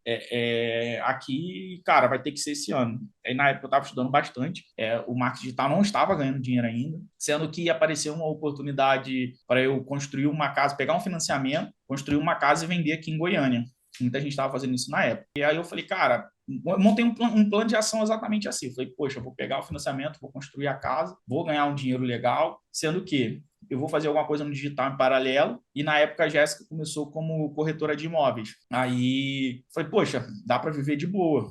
aqui. Cara, vai ter que ser esse ano. Aí na época eu estava estudando bastante. O marketing digital não estava ganhando dinheiro ainda, sendo que apareceu uma oportunidade para eu construir uma casa, pegar um financiamento, construir uma casa e vender aqui em Goiânia. Muita gente estava fazendo isso na época. E aí eu falei, cara, eu montei um plano de ação exatamente assim. Eu falei, poxa, eu vou pegar o financiamento, vou construir a casa, vou ganhar um dinheiro legal, sendo que eu vou fazer alguma coisa no digital em paralelo. E na época a Jéssica começou como corretora de imóveis. Aí falei, poxa, dá para viver de boa.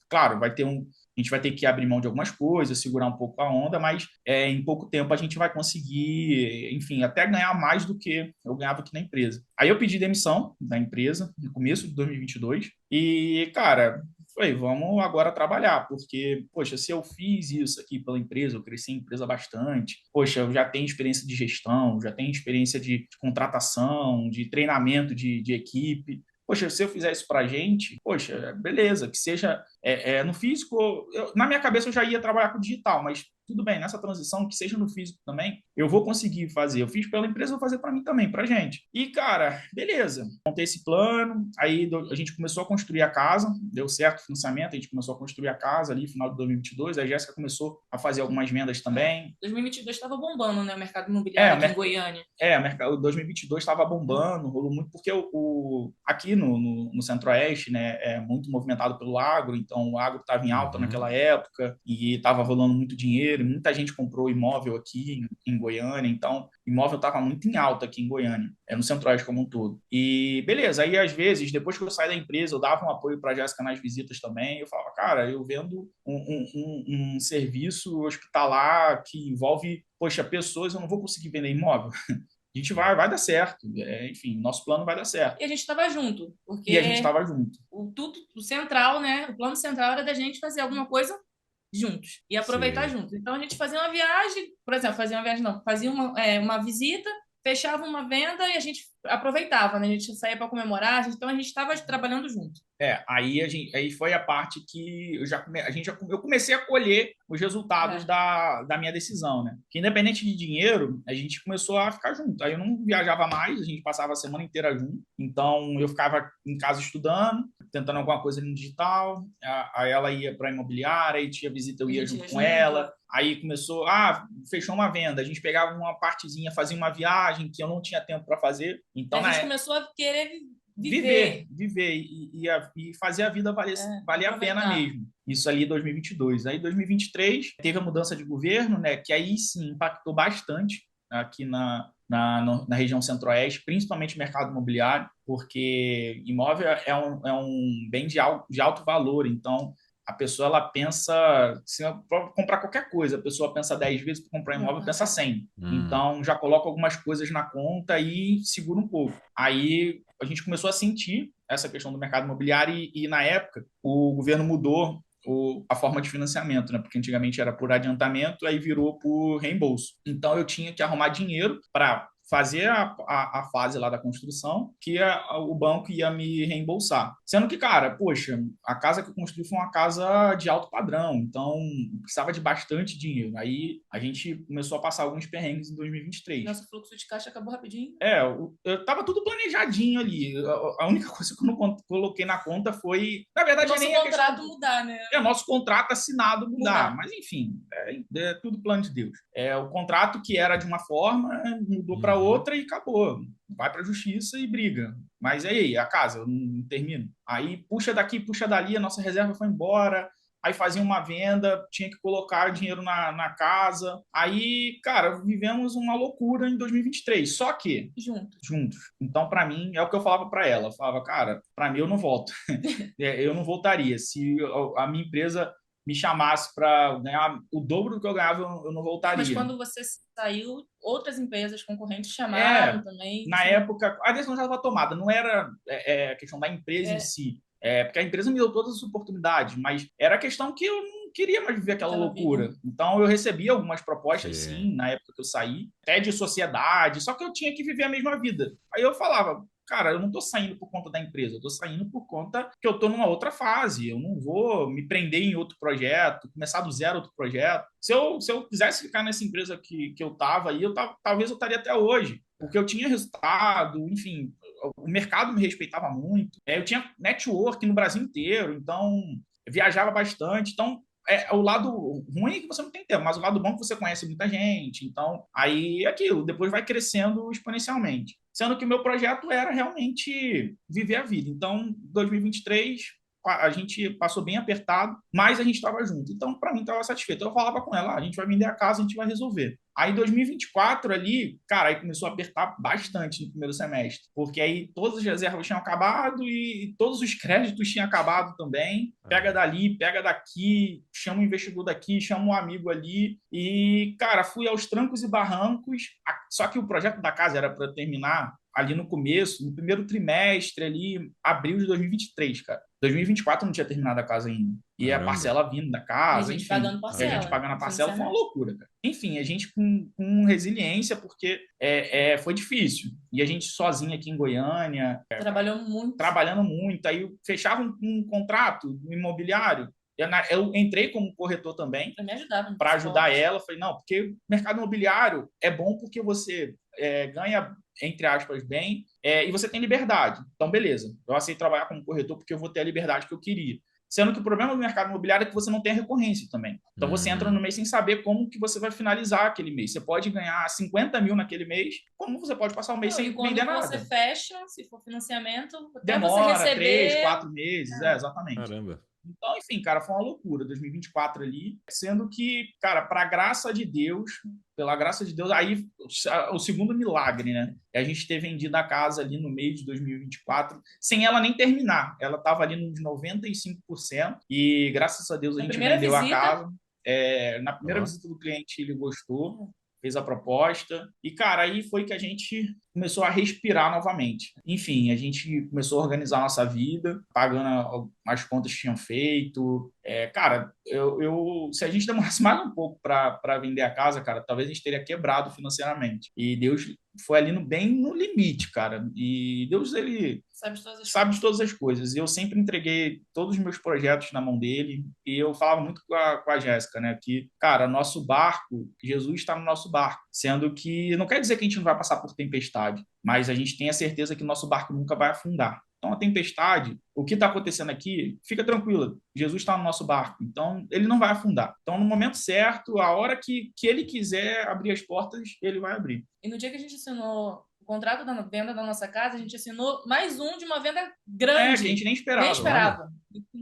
Claro, a gente vai ter que abrir mão de algumas coisas, segurar um pouco a onda, mas em pouco tempo a gente vai conseguir, enfim, até ganhar mais do que eu ganhava aqui na empresa. Aí eu pedi demissão da empresa no começo de 2022 e, cara, falei, vamos agora trabalhar, porque, poxa, se eu fiz isso aqui pela empresa, eu cresci a empresa bastante, poxa, eu já tenho experiência de gestão, já tenho experiência de contratação, de treinamento de equipe. Poxa, se eu fizer isso pra gente, poxa, beleza, que seja no físico, na minha cabeça eu já ia trabalhar com digital, mas tudo bem, nessa transição, que seja no físico também, eu vou conseguir fazer. Eu fiz pela empresa, eu vou fazer para mim também, pra gente. E, cara, beleza. Montei esse plano, aí a gente começou a construir a casa, deu certo o financiamento, a gente começou a construir a casa ali, final de 2022, a Jéssica começou a fazer algumas vendas também. 2022 estava bombando, né? O mercado imobiliário aqui em Goiânia. O 2022 estava bombando, rolou muito, porque aqui no Centro-Oeste, né, é muito movimentado pelo agro, então o agro estava em alta naquela época e estava rolando muito dinheiro, muita gente comprou imóvel aqui em Goiânia, então imóvel estava muito em alta aqui em Goiânia, no Centro-Oeste como um todo. E beleza, aí às vezes, depois que eu saí da empresa, eu dava um apoio para a Jéssica nas visitas também, eu falava, cara, eu vendo um serviço hospitalar que envolve, poxa, pessoas, eu não vou conseguir vender imóvel. A gente vai dar certo. Enfim, nosso plano vai dar certo. E a gente estava junto, porque E a gente estava junto. O central, né? O plano central era da gente fazer alguma coisa juntos e aproveitar Sim. juntos. Então a gente fazia uma viagem, por exemplo, fazia uma visita, fechava uma venda e a gente aproveitava, né? A gente saía para comemorar, então a gente estava trabalhando junto. Aí foi a parte que eu comecei a colher os resultados da minha decisão, né? Que independente de dinheiro, a gente começou a ficar junto. Aí eu não viajava mais, a gente passava a semana inteira junto. Então eu ficava em casa estudando, tentando alguma coisa no digital. Aí ela ia para a imobiliária, aí tinha visita, eu ia junto com ela. Aí começou, fechou uma venda, a gente pegava uma partezinha, fazia uma viagem que eu não tinha tempo para fazer. Então a gente começou a querer viver e fazer a vida valer a pena mesmo. Isso ali em 2022. Aí 2023 teve a mudança de governo, né, que aí sim impactou bastante aqui na região centro-oeste, principalmente o mercado imobiliário, porque imóvel é um bem de alto valor, então a pessoa ela pensa, se para comprar qualquer coisa, a pessoa pensa 10 vezes, para comprar imóvel pensa 100. Então já coloca algumas coisas na conta e segura um pouco. Aí a gente começou a sentir essa questão do mercado imobiliário e na época o governo mudou a forma de financiamento, né? Porque antigamente era por adiantamento, aí virou por reembolso. Então eu tinha que arrumar dinheiro para fazer a fase lá da construção, que o banco ia me reembolsar. Sendo que, cara, poxa, a casa que eu construí foi uma casa de alto padrão, então precisava de bastante dinheiro. Aí a gente começou a passar alguns perrengues em 2023. Nosso fluxo de caixa acabou rapidinho. Eu tava tudo planejadinho ali. A única coisa que eu não coloquei na conta foi... Na verdade, nosso contrato mudar, né? Nosso contrato assinado mudar. Mas, enfim, é tudo plano de Deus. O contrato que era de uma forma, mudou para outra e acabou. Vai para a justiça e briga. Mas aí, a casa, eu não termino. Aí, puxa daqui, puxa dali, a nossa reserva foi embora. Aí fazia uma venda, tinha que colocar dinheiro na casa. Aí, cara, vivemos uma loucura em 2023. Só que... Juntos. Então, para mim, é o que eu falava para ela. Eu falava, cara, para mim eu não volto. Eu não voltaria. Se a minha empresa me chamasse para ganhar o dobro do que eu ganhava, eu não voltaria. Mas quando você saiu, outras empresas concorrentes chamaram também. Na época, a decisão já estava tomada. Não era a questão da empresa em si. Porque a empresa me deu todas as oportunidades, mas era a questão que eu não queria mais viver aquela loucura. Vida. Então, eu recebi algumas propostas, sim, na época que eu saí, até de sociedade, só que eu tinha que viver a mesma vida. Aí eu falava, cara, eu não estou saindo por conta da empresa, eu estou saindo por conta que eu estou numa outra fase, eu não vou me prender em outro projeto, começar do zero outro projeto. Se eu quisesse ficar nessa empresa que eu estava aí, talvez eu estaria até hoje, porque eu tinha resultado, enfim... O mercado me respeitava muito. Eu tinha network no Brasil inteiro, então eu viajava bastante. Então, o lado ruim é que você não tem tempo, mas o lado bom é que você conhece muita gente. Então, aí é aquilo, depois vai crescendo exponencialmente. Sendo que o meu projeto era realmente viver a vida. Então, 2023, a gente passou bem apertado, mas a gente estava junto. Então, para mim, estava satisfeito. Eu falava com ela, a gente vai vender a casa, a gente vai resolver. Aí, 2024 ali, cara, aí começou a apertar bastante no primeiro semestre, porque aí todas as reservas tinham acabado e todos os créditos tinham acabado também. Pega dali, pega daqui, chama um investidor daqui, chama um amigo ali. E, cara, fui aos trancos e barrancos. Só que o projeto da casa era para terminar ali no começo, no primeiro trimestre ali, abril de 2023, cara. 2024 não tinha terminado a casa ainda. E a parcela vindo da casa, e a gente enfim. pagando parcela. E a gente pagando a parcela foi uma loucura, cara. Enfim, a gente com resiliência, porque foi difícil. E a gente sozinho aqui em Goiânia. Trabalhando muito. Trabalhando muito. Aí fechava um contrato imobiliário, Eu entrei como corretor também, Para me ajudar no para ajudar esporte. ela. Falei, não, porque o mercado imobiliário é bom porque você ganha, entre aspas, bem, e você tem liberdade. Então, beleza, eu aceito trabalhar como corretor porque eu vou ter a liberdade que eu queria. Sendo que o problema do mercado imobiliário é que você não tem a recorrência também. Então, você entra no mês sem saber como que você vai finalizar aquele mês. Você pode ganhar 50 mil naquele mês, como você pode passar o mês sem E quando vender você nada. fecha, se for financiamento, até você Demora 3, receber. 4 meses, exatamente. Caramba. Então, enfim, cara, foi uma loucura 2024 ali, sendo que, cara, para graça de Deus, pela graça de Deus, aí o segundo milagre, né? É a gente ter vendido a casa ali no meio de 2024, sem ela nem terminar. Ela estava ali nos 95% e graças a Deus a Na gente primeira vendeu a visita. casa. Na primeira Ó. visita do cliente, ele gostou, fez a proposta. E, cara, aí foi que a gente começou a respirar novamente. Enfim, a gente começou a organizar a nossa vida, pagando as contas que tinham feito. Cara, se a gente demorasse mais um pouco para vender a casa, cara, talvez a gente teria quebrado financeiramente. E Deus foi ali bem no limite, cara. E Deus, ele sabe de todas as coisas. E eu sempre entreguei todos os meus projetos na mão dele. E eu falava muito com a Jéssica, né? Que, cara, nosso barco, Jesus está no nosso barco. Sendo que não quer dizer que a gente não vai passar por tempestade, mas a gente tem a certeza que nosso barco nunca vai afundar. Então, a tempestade, o que está acontecendo aqui, fica tranquila. Jesus está no nosso barco, então ele não vai afundar. Então, no momento certo, a hora que ele quiser abrir as portas, ele vai abrir. E no dia que a gente assinou o contrato da venda da nossa casa, a gente assinou mais um de uma venda grande. Que a gente nem esperava. Nem esperava.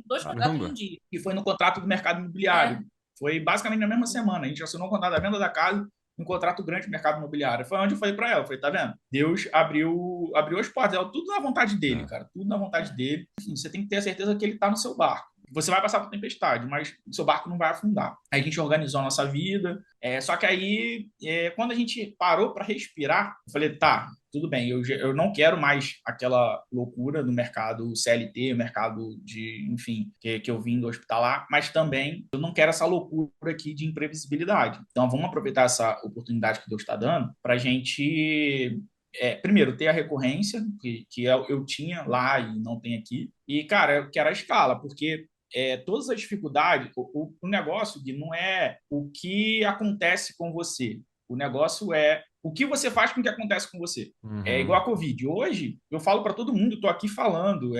Dois contratos em um dia. E foi no contrato do mercado imobiliário. Foi basicamente na mesma semana. A gente assinou o contrato da venda da casa, um contrato grande no mercado imobiliário. Foi onde eu falei para ela, falei, tá vendo? Deus abriu as portas, ela, tudo na vontade dele, cara, tudo na vontade dele. Enfim, você tem que ter a certeza que ele tá no seu barco. Você vai passar por tempestade, mas o seu barco não vai afundar. Aí a gente organizou a nossa vida, só que aí, quando a gente parou para respirar, eu falei, tá, tudo bem, eu não quero mais aquela loucura do mercado CLT, mercado de, enfim, que eu vim do hospitalar, mas também eu não quero essa loucura aqui de imprevisibilidade. Então, vamos aproveitar essa oportunidade que Deus está dando para a gente primeiro, ter a recorrência, que eu tinha lá e não tem aqui. E, cara, eu quero a escala, porque todas as dificuldades, o negócio, Gui, não é o que acontece com você. O negócio é o que você faz com o que acontece com você. É igual a Covid. Hoje, eu falo para todo mundo, estou aqui falando.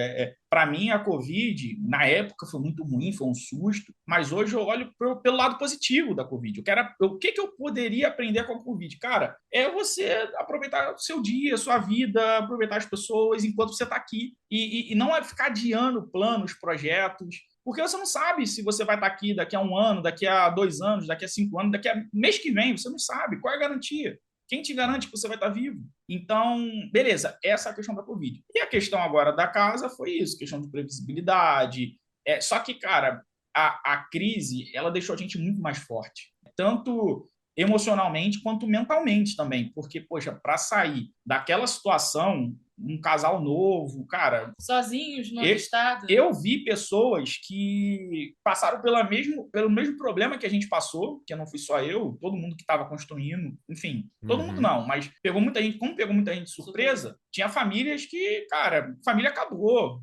Para mim, a Covid, na época, foi muito ruim, foi um susto, mas hoje eu olho pelo lado positivo da Covid. O que eu poderia aprender com a Covid? Cara, é você aproveitar o seu dia, a sua vida, aproveitar as pessoas enquanto você está aqui. E não é ficar adiando planos, projetos, porque você não sabe se você vai estar aqui daqui a 1 ano, daqui a 2 anos, daqui a 5 anos, daqui a mês que vem, você não sabe. Qual é a garantia? Quem te garante que você vai estar vivo? Então, beleza, essa é a questão da Covid. E a questão agora da casa foi isso, questão de previsibilidade. Só que, cara, a crise, ela deixou a gente muito mais forte. Tanto emocionalmente quanto mentalmente também. Porque, poxa, para sair daquela situação, um casal novo, cara... Sozinhos, no outro estado. Eu vi pessoas que passaram pelo mesmo problema que a gente passou, que não fui só eu, todo mundo que estava construindo, enfim, todo mundo não, mas pegou muita gente, como pegou muita gente de surpresa, tinha famílias que, cara, família acabou,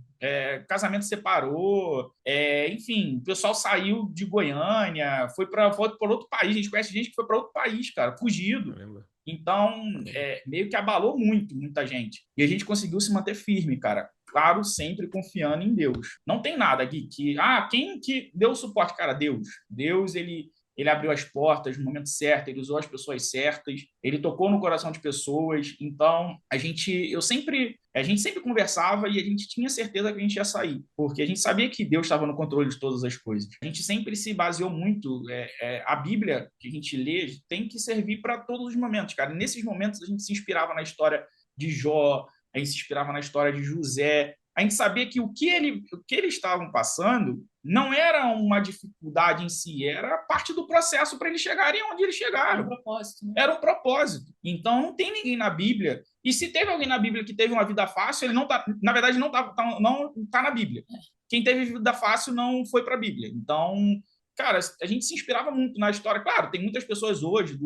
casamento separou, enfim, o pessoal saiu de Goiânia, foi para outro país, a gente conhece gente que foi para outro país, cara, fugido. Caramba. Então, meio que abalou muita gente. E a gente conseguiu se manter firme, cara. Claro, sempre confiando em Deus. Não tem nada aqui quem que deu o suporte? Cara, Deus. Deus, ele abriu as portas no momento certo, ele usou as pessoas certas, ele tocou no coração de pessoas. Então, a gente sempre conversava e a gente tinha certeza que a gente ia sair, porque a gente sabia que Deus estava no controle de todas as coisas. A gente sempre se baseou muito, a Bíblia que a gente lê tem que servir para todos os momentos, cara. E nesses momentos a gente se inspirava na história de Jó, a gente se inspirava na história de José. A gente sabia que o que eles estavam passando não era uma dificuldade em si, era parte do processo para eles chegarem onde eles chegaram. Era um propósito. Né? Era um propósito. Então, não tem ninguém na Bíblia. E se teve alguém na Bíblia que teve uma vida fácil, ele não tá, na verdade, não tá na Bíblia. Quem teve vida fácil não foi para a Bíblia. Então, cara, a gente se inspirava muito na história. Claro, tem muitas pessoas hoje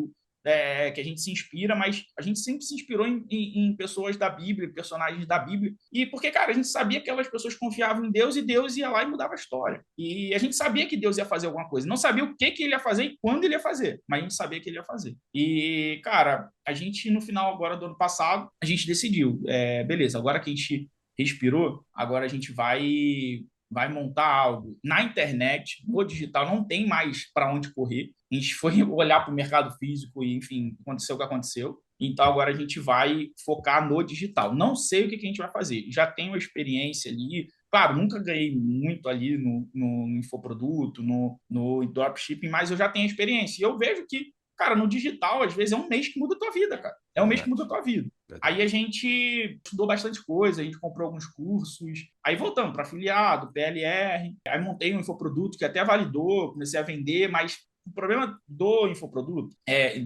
que a gente se inspira, mas a gente sempre se inspirou em pessoas da Bíblia, personagens da Bíblia. E porque, cara, a gente sabia que aquelas pessoas confiavam em Deus e Deus ia lá e mudava a história. E a gente sabia que Deus ia fazer alguma coisa. Não sabia o que ele ia fazer e quando ele ia fazer, mas a gente sabia que ele ia fazer. E, cara, a gente, no final agora do ano passado, a gente decidiu, beleza, agora que a gente respirou, agora a gente vai montar algo na internet, no digital, não tem mais para onde correr. A gente foi olhar para o mercado físico e, enfim, aconteceu o que aconteceu. Então, agora a gente vai focar no digital. Não sei o que a gente vai fazer. Já tenho experiência ali. Claro, nunca ganhei muito ali no infoproduto, no dropshipping, mas eu já tenho experiência. E eu vejo que, cara, no digital, às vezes é um mês que muda a tua vida, cara. É um mês que muda a tua vida. Aí a gente estudou bastante coisa, a gente comprou alguns cursos, aí voltamos para afiliado, PLR, aí montei um infoproduto que até validou, comecei a vender, mas o problema do infoproduto,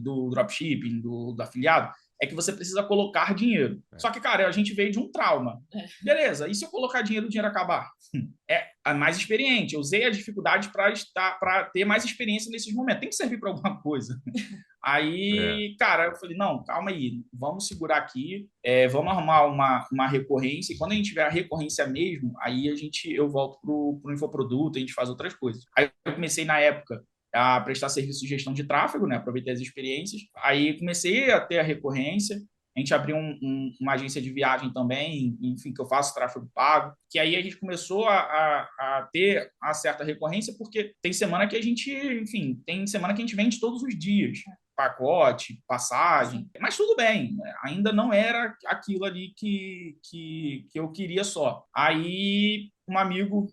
do dropshipping, do afiliado, é que você precisa colocar dinheiro. Só que, cara, a gente veio de um trauma. Beleza, e se eu colocar dinheiro, o dinheiro acabar? É mais experiente. Eu usei a dificuldade para ter mais experiência nesses momentos. Tem que servir para alguma coisa. Aí, cara, eu falei, não, calma aí, vamos segurar aqui, vamos arrumar uma recorrência, e quando a gente tiver a recorrência mesmo, aí eu volto pro infoproduto, a gente faz outras coisas. Aí eu comecei na época a prestar serviço de gestão de tráfego, né? Aproveitei as experiências. Aí comecei a ter a recorrência. A gente abriu uma agência de viagem também, enfim, que eu faço tráfego pago. Que aí a gente começou a ter uma certa recorrência, porque tem semana que a gente, enfim, tem semana que a gente vende todos os dias. Pacote, passagem, mas tudo bem, ainda não era aquilo ali que eu queria só. Aí um amigo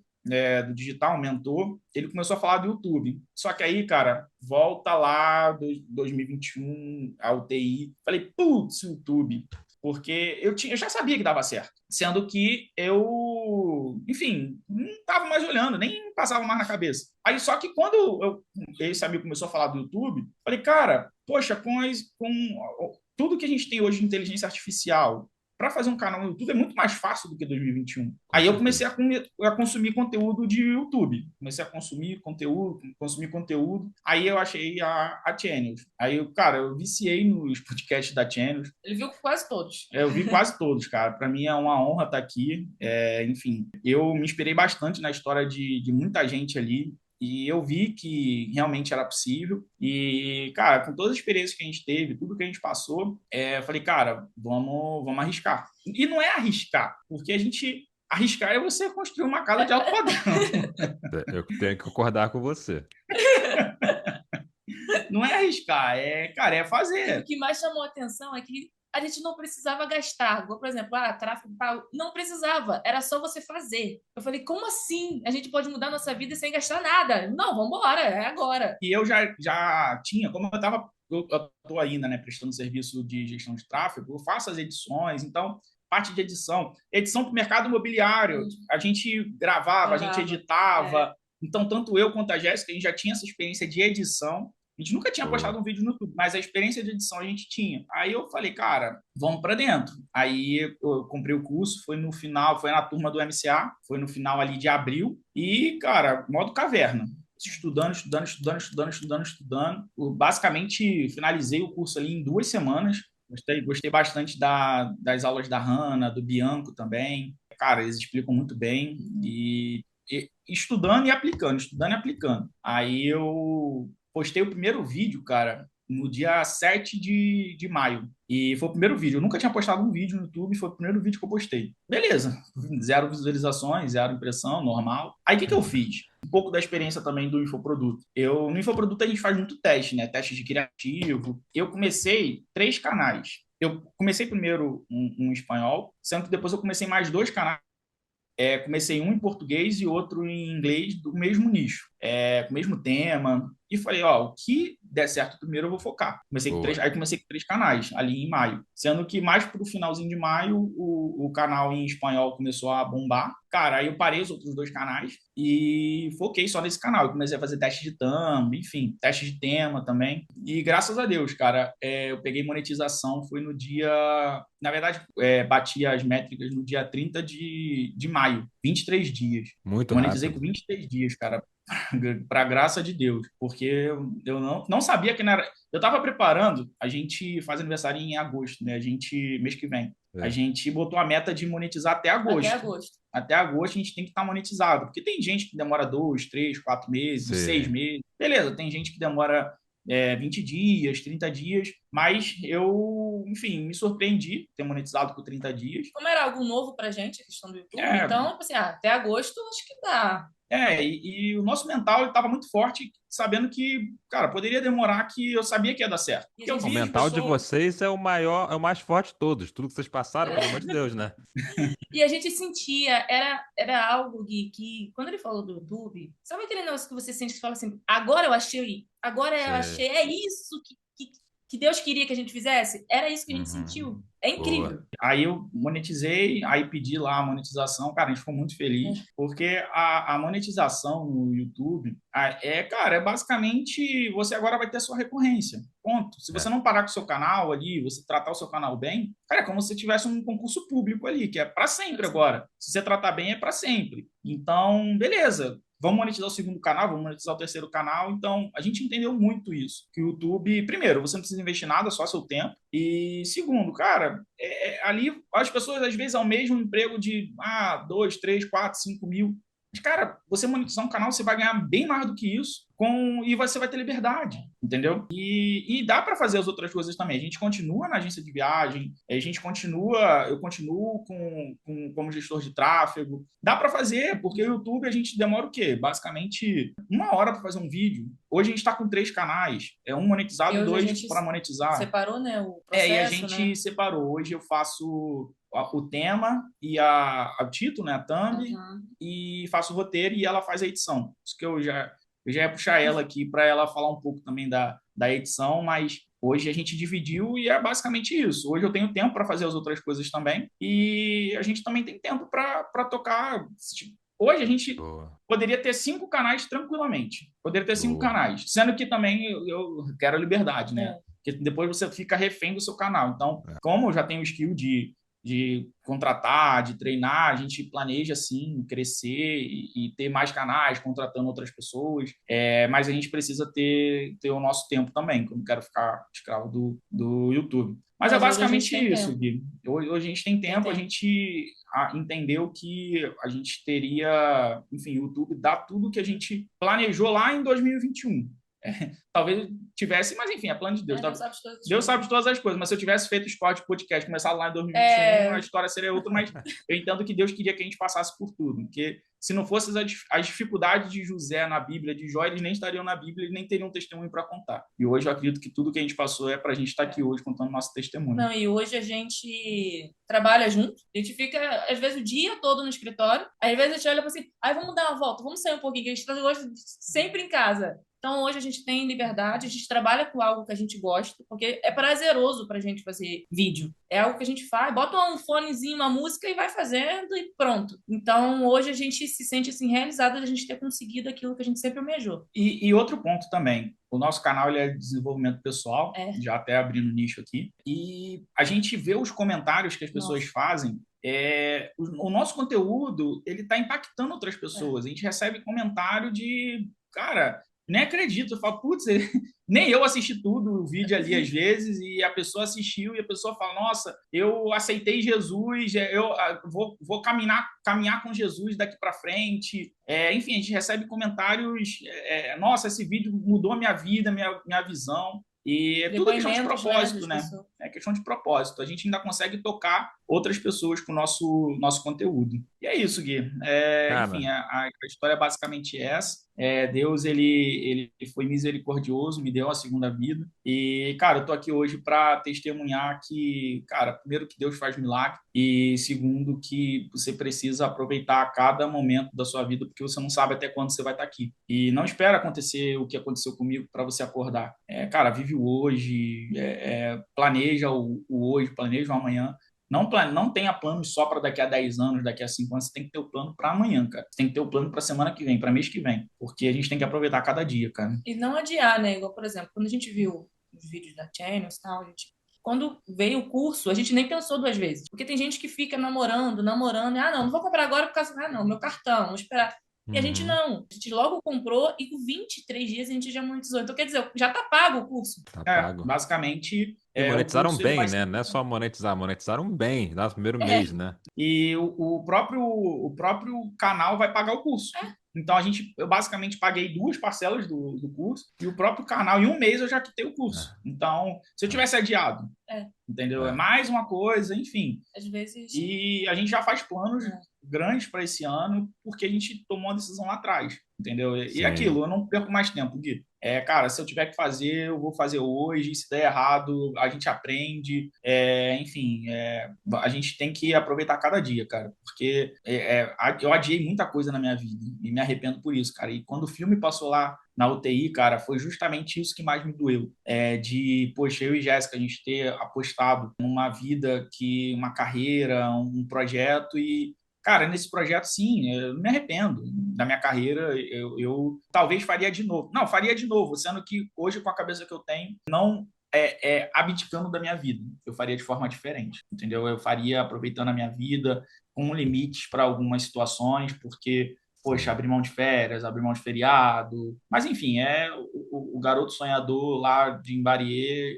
do digital, um mentor, ele começou a falar do YouTube. Só que aí, cara, volta lá, 2021, a UTI. Falei, putz, YouTube. Porque eu já sabia que dava certo. Sendo que eu, enfim, não estava mais olhando, nem passava mais na cabeça. Aí, só que quando esse amigo começou a falar do YouTube, falei, cara, poxa, com tudo que a gente tem hoje de inteligência artificial, para fazer um canal no YouTube é muito mais fácil do que 2021. Aí eu comecei a consumir conteúdo de YouTube. Comecei a consumir conteúdo. Aí eu achei a Channels. Aí, cara, eu viciei nos podcasts da Channels. Ele viu quase todos. Eu vi quase todos, cara. Para mim é uma honra estar aqui. Enfim, eu me inspirei bastante na história de muita gente ali. E eu vi que realmente era possível. E, cara, com todas as experiências que a gente teve, tudo que a gente passou, eu falei, cara, vamos arriscar. E não é arriscar, porque arriscar é você construir uma casa de alto padrão. Eu tenho que concordar com você. Não é arriscar, cara, é fazer. O que mais chamou a atenção é que a gente não precisava gastar. Por exemplo, tráfego pago. Não precisava, era só você fazer. Eu falei, como assim? A gente pode mudar a nossa vida sem gastar nada? Não, vamos embora, é agora. E eu já tinha, como eu estou ainda, né, prestando serviço de gestão de tráfego, eu faço as edições, então, parte de edição para o mercado imobiliário, a gente gravava, a gente editava. Então, tanto eu quanto a Jéssica, a gente já tinha essa experiência de edição. A gente nunca tinha postado um vídeo no YouTube, mas a experiência de edição a gente tinha. Aí eu falei, cara, vamos para dentro. Aí eu comprei o curso, foi no final, foi na turma do MCA, foi no final ali de abril. E, cara, modo caverna. Estudando. Eu, basicamente, finalizei o curso ali em 2 semanas. Gostei bastante das aulas da Hanna, do Bianco também. Cara, eles explicam muito bem. E estudando e aplicando. Aí eu postei o primeiro vídeo, cara, no dia 7 de maio. E foi o primeiro vídeo. Eu nunca tinha postado um vídeo no YouTube, foi o primeiro vídeo que eu postei. Beleza. 0 visualizações, 0 impressão, normal. Aí o que eu fiz? Um pouco da experiência também do infoproduto. No infoproduto a gente faz muito teste, né? Teste de criativo. Eu comecei 3 canais. Eu comecei primeiro um espanhol, sendo que depois eu comecei mais 2 canais. Comecei um em português e outro em inglês do mesmo nicho, com o mesmo tema. E falei, o que der certo primeiro eu vou focar. Aí comecei com 3 canais ali em maio. Sendo que mais pro finalzinho de maio, o canal em espanhol começou a bombar. Cara, aí eu parei os outros 2 canais e foquei só nesse canal. Eu comecei a fazer teste de thumb, enfim, teste de tema também. E graças a Deus, cara, eu peguei monetização, foi no dia... Na verdade, bati as métricas no dia 30 de maio, 23 dias. Muito Monetizei rápido. com 23 dias, cara. para graça de Deus, porque eu não sabia que não era. Eu estava preparando, a gente faz aniversário em agosto, né? A gente, mês que vem, a É. gente botou a meta de monetizar até Até agosto. agosto. Até agosto a gente tem que estar monetizado, porque tem gente que demora 2, 3, 4 meses, 6 meses. Beleza, tem gente que demora 20 dias, 30 dias, mas eu, enfim, me surpreendi ter monetizado por 30 dias. Como era algo novo pra gente, a questão do YouTube, É, então, tipo assim, até agosto acho que dá. e o nosso mental estava muito forte, sabendo que, cara, poderia demorar, que eu sabia que ia dar certo. E a Porque eu gente O vi as mental de pessoas. vocês é o maior, é o mais forte de todos. Tudo que vocês passaram, pelo amor de Deus, né? E a gente sentia, era algo, Gui, que quando ele falou do YouTube, sabe aquele negócio que você sente que fala assim, agora eu Você... achei, é isso que Deus queria que a gente fizesse? Era isso que a gente Uhum. sentiu. É Boa. incrível. Aí eu monetizei, aí pedi lá a monetização, cara, a gente ficou muito feliz, É. porque a monetização no YouTube cara, é basicamente você agora vai ter a sua recorrência. Ponto. Se você É. não parar com o seu canal ali, você tratar o seu canal bem, cara, é como se você tivesse um concurso público ali, que é para sempre agora. Se você tratar bem, é para sempre. Então, beleza. Vamos monetizar o segundo canal, vamos monetizar o terceiro canal. Então, a gente entendeu muito isso. Que o YouTube, primeiro, você não precisa investir nada, só seu tempo. E segundo, cara, ali as pessoas às vezes almejam um emprego de 2, 3, 4, 5 mil. Mas, cara, você monetizar um canal, você vai ganhar bem mais do que isso e você vai ter liberdade, entendeu? E dá para fazer as outras coisas também. A gente continua na agência de viagem, eu continuo como gestor de tráfego. Dá para fazer, porque o YouTube a gente demora o quê? Basicamente 1 hora para fazer um vídeo. Hoje a gente está com 3 canais, um E monetizado e hoje a 2 gente para monetizar. separou, né, o E a processo, né? gente separou. Hoje eu faço o tema e o título, né, a thumb, Uhum. e faço o roteiro e ela faz a edição. Isso que eu já ia puxar ela aqui para ela falar um pouco também da edição, mas hoje a gente dividiu e é basicamente isso. Hoje eu tenho tempo para fazer as outras coisas também e a gente também tem tempo para tocar. Hoje a gente Boa. poderia ter 5 canais tranquilamente. Poderia ter cinco Boa. canais. Sendo que também eu quero a liberdade, né? É. Porque depois você fica refém do seu canal. Então, É. como eu já tenho o skill de contratar, de treinar, a gente planeja, assim, crescer e ter mais canais, contratando outras pessoas. Mas a gente precisa ter o nosso tempo também, que eu não quero ficar escravo do YouTube. Mas é Mas hoje a gente basicamente tem isso, tempo. Gui. Hoje a gente tem Tem tempo, a tempo. gente entendeu que a gente teria, enfim, o YouTube dá tudo que a gente planejou lá em 2021. Talvez tivesse, mas enfim, é plano de Deus. Deus sabe de todas as Deus coisas. sabe de todas as coisas, mas se eu tivesse feito o Spot Podcast, começado lá em 2021, a É, história seria outra, mas eu entendo que Deus queria que a gente passasse por tudo, porque se não fossem as dificuldades de José na Bíblia, de Jó, eles nem estariam na Bíblia, eles nem teriam testemunho para contar. E hoje eu acredito que tudo que a gente passou é para a gente estar aqui hoje contando nosso testemunho. não, e hoje a gente trabalha junto, a gente fica, às vezes, o dia todo no escritório, às vezes a gente olha para assim, vamos dar uma volta, vamos sair um pouquinho, que a gente está hoje sempre em casa. Então, hoje a gente tem liberdade, a gente trabalha com algo que a gente gosta, porque é prazeroso pra gente fazer vídeo. É algo que a gente faz, bota um fonezinho, uma música e vai fazendo e pronto. Então, hoje a gente se sente assim realizado de a gente ter conseguido aquilo que a gente sempre almejou. E outro ponto também, o nosso canal ele é de desenvolvimento pessoal, É. já até abrindo nicho aqui, e a gente vê os comentários que as pessoas fazem. O nosso conteúdo ele está impactando outras pessoas. A gente recebe comentário de, cara, nem acredito. Eu falo, putz, nem eu assisti tudo o vídeo ali às vezes, e a pessoa assistiu e a pessoa fala, nossa, eu aceitei Jesus, eu vou caminhar com Jesus daqui para frente. Enfim, a gente recebe comentários, nossa, esse vídeo mudou a minha vida, minha visão. E é tudo questão de Depoimentos, propósito, das né? pessoas. É questão de propósito. A gente ainda consegue tocar outras pessoas com o nosso conteúdo. E é isso, Gui. Enfim, Cara, a história é basicamente essa. Deus, ele foi misericordioso, me deu a segunda vida. E, cara, eu tô aqui hoje para testemunhar que, cara, primeiro que Deus faz milagre e segundo que você precisa aproveitar cada momento da sua vida porque você não sabe até quando você vai estar aqui. E não espera acontecer o que aconteceu comigo para você acordar. Cara, vive o hoje, planeja o hoje, planeja o amanhã. Não tenha planos só para daqui a 10 anos, daqui a 5 anos. Você tem que ter o plano para amanhã, cara. Você tem que ter o plano para semana que vem, para mês que vem. Porque a gente tem que aproveitar cada dia, cara. E não adiar, né? Igual, por exemplo, quando a gente viu os vídeos da Channels e tal, quando veio o curso, a gente nem pensou 2 vezes. Porque tem gente que fica namorando, e, não vou comprar agora por causa, não, meu cartão, vou esperar. E a gente Uhum. não. A gente logo comprou e com 23 dias a gente já monetizou. Então, quer dizer, já tá pago o curso. Tá pago. Basicamente, E o monetizaram curso ele bem, vai né? ser. Não é só monetizar, monetizaram bem, lá no primeiro É, mês, né? E o próprio canal vai pagar o curso. Então, eu basicamente paguei 2 parcelas do curso e o próprio canal, em um mês, eu já quitei o curso. É, Então, se eu tivesse adiado, é. entendeu? É é. mais uma coisa, enfim. Às vezes. E a gente já faz planos É. grandes para esse ano, porque a gente tomou uma decisão lá atrás, entendeu? E Sim. aquilo, eu não perco mais tempo, Gui. Cara, se eu tiver que fazer, eu vou fazer hoje. Se der errado, a gente aprende. Enfim, a gente tem que aproveitar cada dia, cara, porque eu adiei muita coisa na minha vida e me arrependo por isso, cara. E quando o filme passou lá na UTI, cara, foi justamente isso que mais me doeu. Poxa, eu e Jéssica, a gente ter apostado numa vida, uma carreira, um projeto e, cara, nesse projeto, sim, eu não me arrependo da minha carreira, eu talvez faria de novo. Não, faria de novo, sendo que hoje, com a cabeça que eu tenho, não abdicando da minha vida. Eu faria de forma diferente, entendeu? Eu faria aproveitando a minha vida, com limites para algumas situações, porque poxa, Sim. abrir mão de férias, abrir mão de feriado. Mas, enfim, o garoto sonhador lá de Imbariê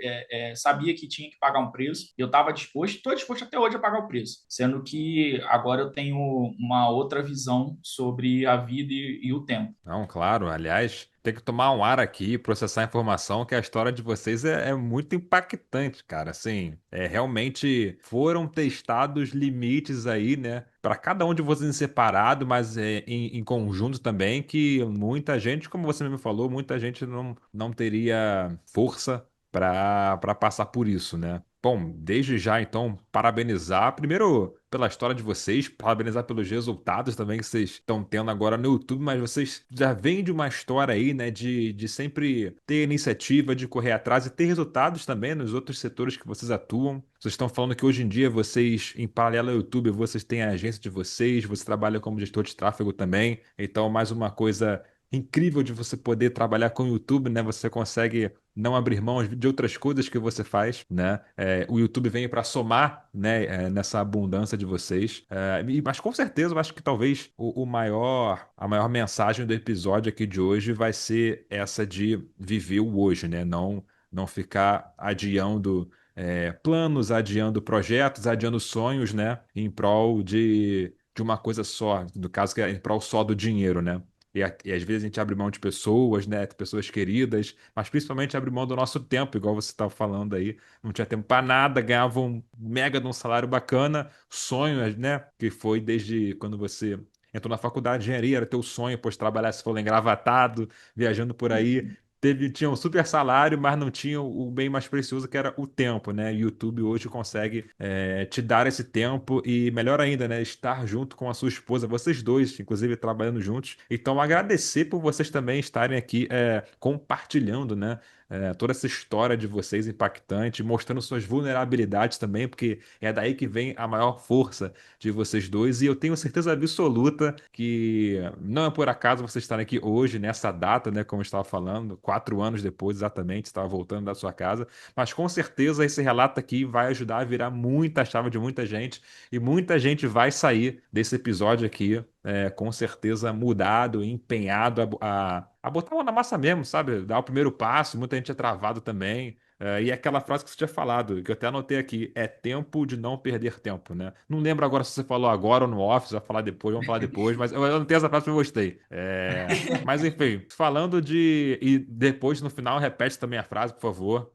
sabia que tinha que pagar um preço. Eu estava disposto, estou disposto até hoje a pagar o preço. Sendo que agora eu tenho uma outra visão sobre a vida e o tempo. Não, claro. Aliás, tem que tomar um ar aqui, processar a informação, que a história de vocês é muito impactante, cara. Assim, realmente foram testados limites aí, né? Para cada um de vocês em separado, mas em conjunto também, que muita gente, como você mesmo falou, muita gente não teria força para passar por isso, né? Bom, desde já, então, parabenizar, primeiro pela história de vocês, parabenizar pelos resultados também que vocês estão tendo agora no YouTube, mas vocês já vêm de uma história aí, né, de sempre ter iniciativa, de correr atrás e ter resultados também nos outros setores que vocês atuam. Vocês estão falando que hoje em dia vocês, em paralelo ao YouTube, vocês têm a agência de vocês, você trabalha como gestor de tráfego também, então mais uma coisa incrível de você poder trabalhar com o YouTube, né? Você consegue não abrir mão de outras coisas que você faz, né? O YouTube vem para somar, né, nessa abundância de vocês. Mas com certeza eu acho que talvez a maior mensagem do episódio aqui de hoje vai ser essa de viver o hoje, né? Não ficar adiando planos, adiando projetos, adiando sonhos, né? Em prol de uma coisa só, no caso que é em prol só do dinheiro, né? E às vezes a gente abre mão de pessoas, né? Pessoas queridas, mas principalmente abre mão do nosso tempo, igual você estava falando aí. Não tinha tempo para nada, ganhava um mega de um salário bacana, sonho, né? Que foi desde quando você entrou na faculdade de engenharia, era teu sonho, pois trabalhar, se for engravatado, viajando por aí. Tinha um super salário, mas não tinha o bem mais precioso que era o tempo, né? E o YouTube hoje consegue te dar esse tempo e, melhor ainda, né? Estar junto com a sua esposa, vocês dois, inclusive, trabalhando juntos. Então, agradecer por vocês também estarem aqui compartilhando, né? Toda essa história de vocês impactante, mostrando suas vulnerabilidades também, porque é daí que vem a maior força de vocês dois. E eu tenho certeza absoluta que não é por acaso vocês estarem aqui hoje, nessa data, né? Como eu estava falando, 4 anos depois, exatamente, estava voltando da sua casa. Mas com certeza esse relato aqui vai ajudar a virar muita chave de muita gente. E muita gente vai sair desse episódio aqui, com certeza mudado, empenhado a botar a mão na massa mesmo, sabe? Dar o primeiro passo. Muita gente é travado também. E aquela frase que você tinha falado, que eu até anotei aqui, é tempo de não perder tempo, né? Não lembro agora se você falou agora ou no office, vai falar depois, vamos falar depois, mas eu anotei essa frase que eu gostei. Mas enfim, falando de. E depois no final repete também a frase, por favor.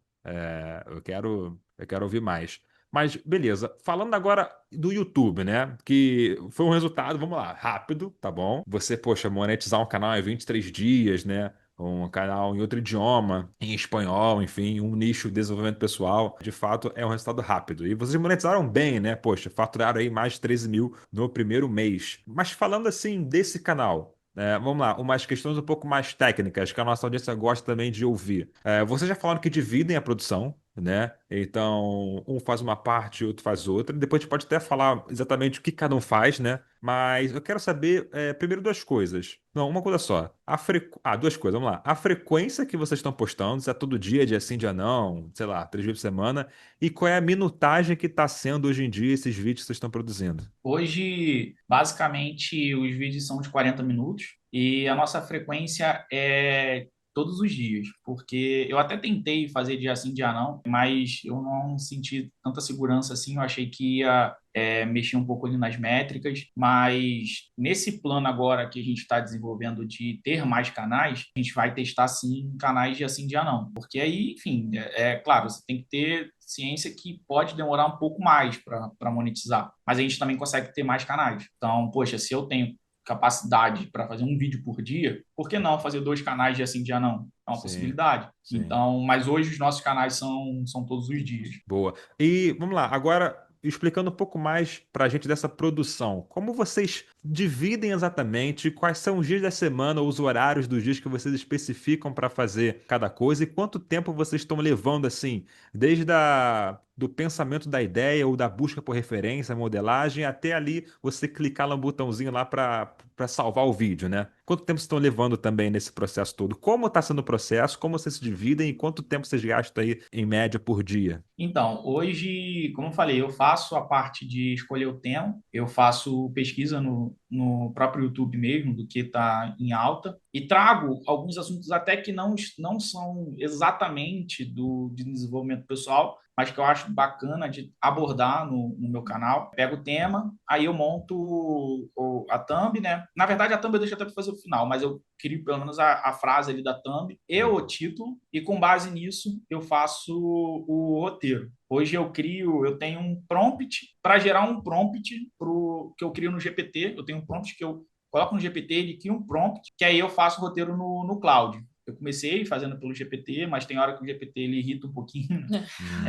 Eu quero ouvir mais. Mas beleza, falando agora do YouTube, né? Que foi um resultado, vamos lá, rápido, tá bom? Você, poxa, monetizar um canal em 23 dias, né? Um canal em outro idioma, em espanhol, enfim, um nicho de desenvolvimento pessoal. De fato, é um resultado rápido. E vocês monetizaram bem, né? Poxa, faturaram aí mais de 13 mil no primeiro mês. Mas falando assim desse canal. Vamos lá, umas questões um pouco mais técnicas que a nossa audiência gosta também de ouvir. Vocês já falaram que dividem a produção, né? Então, um faz uma parte, outro faz outra. Depois a gente pode até falar exatamente o que cada um faz, né? Mas eu quero saber, primeiro, duas coisas. Não, uma coisa só. Duas coisas, vamos lá. A frequência que vocês estão postando, se é todo dia sim, dia não, sei lá, 3 vezes por semana. E qual é a minutagem que está sendo hoje em dia esses vídeos que vocês estão produzindo? Hoje, basicamente, os vídeos são de 40 minutos. E a nossa frequência é todos os dias, porque eu até tentei fazer dia sim, dia não, mas eu não senti tanta segurança assim, eu achei que ia mexer um pouco ali nas métricas, mas nesse plano agora que a gente está desenvolvendo de ter mais canais, a gente vai testar sim canais dia sim, dia não, porque aí, enfim, é claro, você tem que ter ciência que pode demorar um pouco mais para monetizar, mas a gente também consegue ter mais canais. Então, poxa, se eu tenho capacidade para fazer um vídeo por dia, por que não fazer 2 canais dia sim, dia não? É uma Sim, possibilidade. sim. Então, mas hoje os nossos canais são todos os dias. Boa. E vamos lá, agora explicando um pouco mais para a gente dessa produção. Como vocês dividem exatamente quais são os dias da semana ou os horários dos dias que vocês especificam para fazer cada coisa e quanto tempo vocês estão levando assim, desde do pensamento da ideia ou da busca por referência, modelagem, até ali você clicar no botãozinho lá para salvar o vídeo, né? Quanto tempo vocês estão levando também nesse processo todo? Como está sendo o processo? Como vocês se dividem e quanto tempo vocês gastam aí em média por dia? Então, hoje, como eu falei, eu faço a parte de escolher o tema, eu faço pesquisa no próprio YouTube mesmo, do que está em alta, e trago alguns assuntos até que não são exatamente de desenvolvimento pessoal, mas que eu acho bacana de abordar no meu canal. Pego o tema, aí eu monto a thumb, né? Na verdade, a thumb eu deixo até para fazer o final, mas eu crio pelo menos a frase ali da thumb e o título, e com base nisso eu faço o roteiro. Hoje eu tenho um prompt para gerar um prompt que eu crio no GPT. Eu tenho um prompt que eu coloco no GPT, ele cria um prompt, que aí eu faço o roteiro no cloud. Eu comecei fazendo pelo GPT, mas tem hora que o GPT ele irrita um pouquinho. Hum,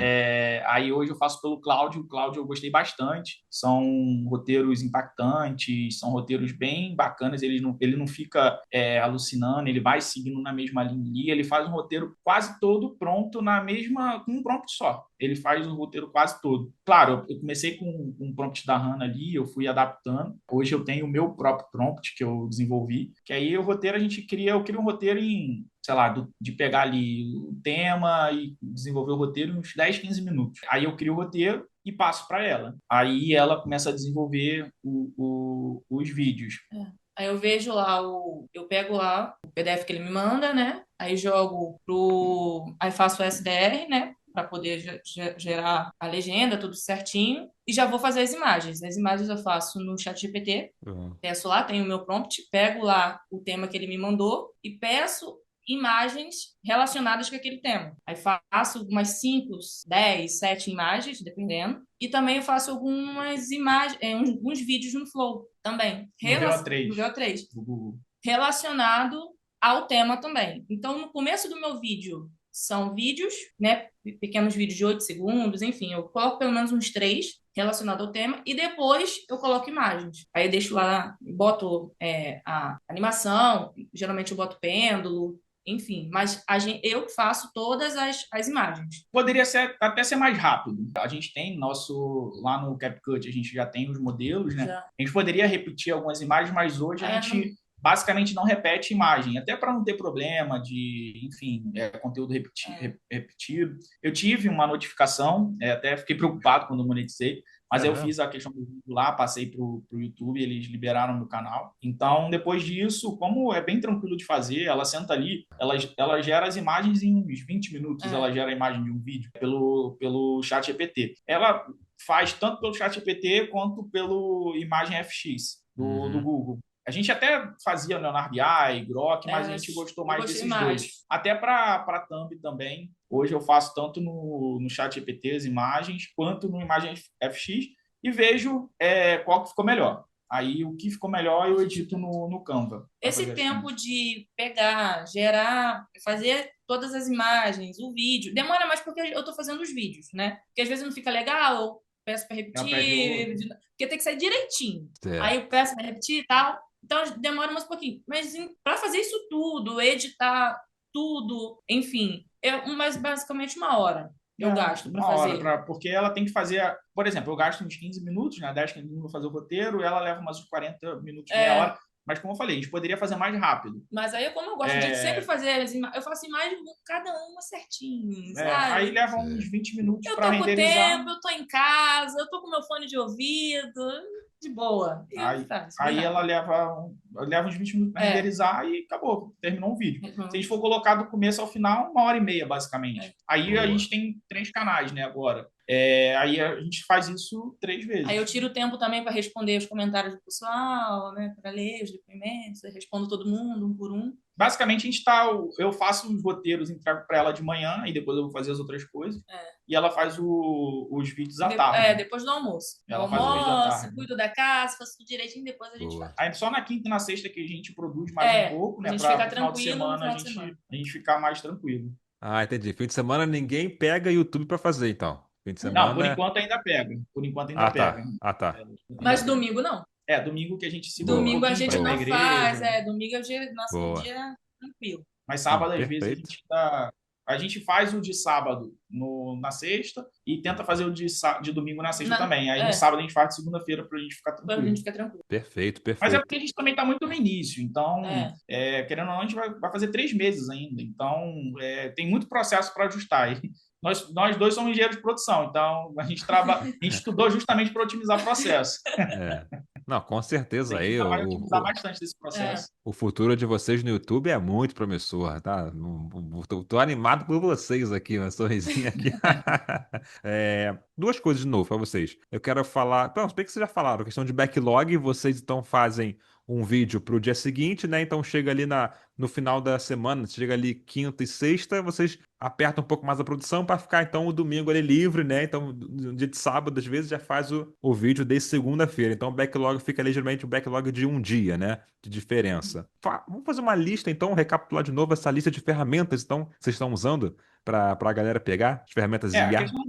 Aí hoje eu faço pelo Cloud. O Cloud eu gostei bastante. São roteiros impactantes, são roteiros bem bacanas. Ele não fica alucinando, ele vai seguindo na mesma linha. Ele faz um roteiro quase todo pronto com um prompt só. Ele faz o roteiro quase todo. Claro, eu comecei com um prompt da HANA ali, eu fui adaptando. Hoje eu tenho o meu próprio prompt que eu desenvolvi, que aí o roteiro eu crio um roteiro em, sei lá, de pegar ali o tema e desenvolver o roteiro em uns 10, 15 minutos. Aí eu crio o roteiro e passo para ela. Aí ela começa a desenvolver os vídeos. Aí eu vejo lá eu pego lá o PDF que ele me manda, né? Aí jogo aí faço o SDR, né? Para poder gerar a legenda, tudo certinho. E já vou fazer as imagens. As imagens eu faço no ChatGPT. uhum. Peço lá, tenho o meu prompt, pego lá o tema que ele me mandou e peço imagens relacionadas com aquele tema. Aí faço umas 5, 10, 7 imagens, dependendo. E também eu faço algumas imagens, uns vídeos no Flow também. No No VO3 VO3. do Google. Relacionado ao tema também. Então, no começo do meu vídeo, são vídeos, né? Pequenos vídeos de 8 segundos, enfim, eu coloco pelo menos uns 3 relacionados ao tema e depois eu coloco imagens. Aí eu deixo lá, boto a animação, geralmente eu boto pêndulo, enfim, mas eu faço todas as imagens. Poderia até ser mais rápido. A gente tem lá no CapCut, a gente já tem os modelos, né? Já. A gente poderia repetir algumas imagens, mas hoje a Não, gente basicamente não repete imagem, até para não ter problema de, enfim, conteúdo repetido. Eu tive uma notificação, até fiquei preocupado quando monetizei, mas É eu mesmo? fiz a questão do vídeo lá, passei para o YouTube, eles liberaram no canal. Então, depois disso, como é bem tranquilo de fazer, ela senta ali, ela gera as imagens em uns 20 minutos, ela gera a imagem de um vídeo pelo chat GPT. Ela faz tanto pelo chat GPT quanto pelo Imagem FX do Uhum. Google. A gente até fazia Leonardo BI, Grok, mas a gente gostou eu mais gostei desses dois. mais. Até para Thumb também. Hoje eu faço tanto no chat GPT as imagens, quanto no Imagem FX e vejo qual que ficou melhor. Aí o que ficou melhor eu edito no Canva para Esse fazer as tempo thumb. de pegar, gerar, fazer todas as imagens, o vídeo, demora mais porque eu estou fazendo os vídeos, né? Porque às vezes não fica legal, eu peço para É um pé de repetir, outro. porque tem que sair direitinho. Aí Certo. eu peço para repetir e tal. Então demora mais um pouquinho. Mas para fazer isso tudo, editar tudo, enfim, mas basicamente 1 hora eu gasto para Uma hora, fazer. porque ela tem que fazer. Por exemplo, eu gasto uns 15 minutos, né? 10, 15 minutos para fazer o roteiro, ela leva umas 40 minutos, meia É, hora. Mas, como eu falei, a gente poderia fazer mais rápido. mas aí, como eu gosto de sempre fazer eu faço imagens cada uma certinho, Aí sabe? leva uns Certo. 20 minutos Eu para tô com renderizar. tempo, eu tô em casa, eu tô com meu fone de ouvido. De boa. E Aí, faz, aí verdade. ela leva uns 20 minutos para É. renderizar e acabou, terminou o vídeo. Se a gente for colocar do começo ao final, 1h30, basicamente. Aí a Boa. gente tem 3 canais, né, agora. Aí a gente faz isso 3 Aí eu vezes. tiro o tempo também para responder os comentários do pessoal, né? Para ler os depoimentos, eu respondo todo mundo, um por um. Basicamente, eu faço os roteiros, entrego para ela de manhã, e depois eu vou fazer as outras coisas. É. E ela faz os vídeos à tarde. Depois do almoço. Eu Ela faz o vídeo à almoço, tarde. cuido da casa, faço tudo direitinho, depois a gente Boa. faz. Aí só na quinta e na sexta que a gente produz mais um pouco, A né? gente Para fica o final de tranquilo no semana final de semana. a gente ficar mais tranquilo. Ah, entendi. Fim de semana ninguém pega YouTube pra fazer, então. Fim de Não, por semana. enquanto ainda pega. Por enquanto ainda Ah, pega. tá. Ah, É, tá. ainda Mas pega. domingo não. Domingo que a gente segura um Boa. Domingo a pouquinho para gente ir para a não faz, igreja. domingo é o dia, nosso Boa. dia tranquilo. Mas Não, sábado, às vezes, perfeito. a gente faz o de sábado na sexta e tenta fazer o de domingo na sexta também. Aí no sábado a gente faz de segunda-feira para a gente ficar Pra gente tranquilo. ficar tranquilo. Perfeito, Mas é perfeito. porque a gente também está muito no início. Então, É. querendo ou não, a gente vai fazer 3 meses ainda. Então, tem muito processo para ajustar. E nós dois somos engenheiros de produção. Então, a gente estudou justamente para otimizar o processo. É. Não, com A certeza gente aí ainda vai otimizar bastante desse É. processo. o futuro de vocês no YouTube é muito promissor, tá? Tô animado por vocês aqui, uma sorrisinha aqui. Duas coisas de novo para vocês. Eu quero falar. Não, se bem que vocês já falaram, questão de backlog, vocês então fazem um vídeo para o dia seguinte, né? Então chega ali no final da semana, chega ali quinta e sexta, vocês apertam um pouco mais a produção para ficar então o domingo ali livre, né? Então no dia de sábado, às vezes, já faz o vídeo desde segunda-feira. Então o backlog fica ali geralmente o backlog de um dia, né? De diferença. Vamos fazer uma lista, então, recapitular de novo essa lista de ferramentas, então, que vocês estão usando para a galera pegar, as ferramentas A IA. questão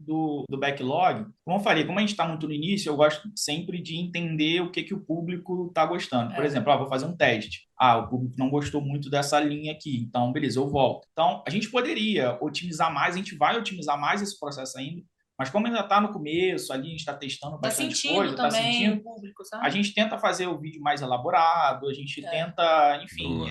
do backlog, como eu falei, como a gente está muito no início, eu gosto sempre de entender o que o público está gostando. Por exemplo, vou fazer um teste. O público não gostou muito dessa linha aqui, então, beleza, eu volto. Então, a gente poderia otimizar mais, a gente vai otimizar mais esse processo ainda, mas como ainda está no começo, ali a gente está testando Tá bastante sentindo coisa, está também sentindo, o público, a sabe? gente tenta fazer o vídeo mais elaborado, a gente tenta, enfim, Boa.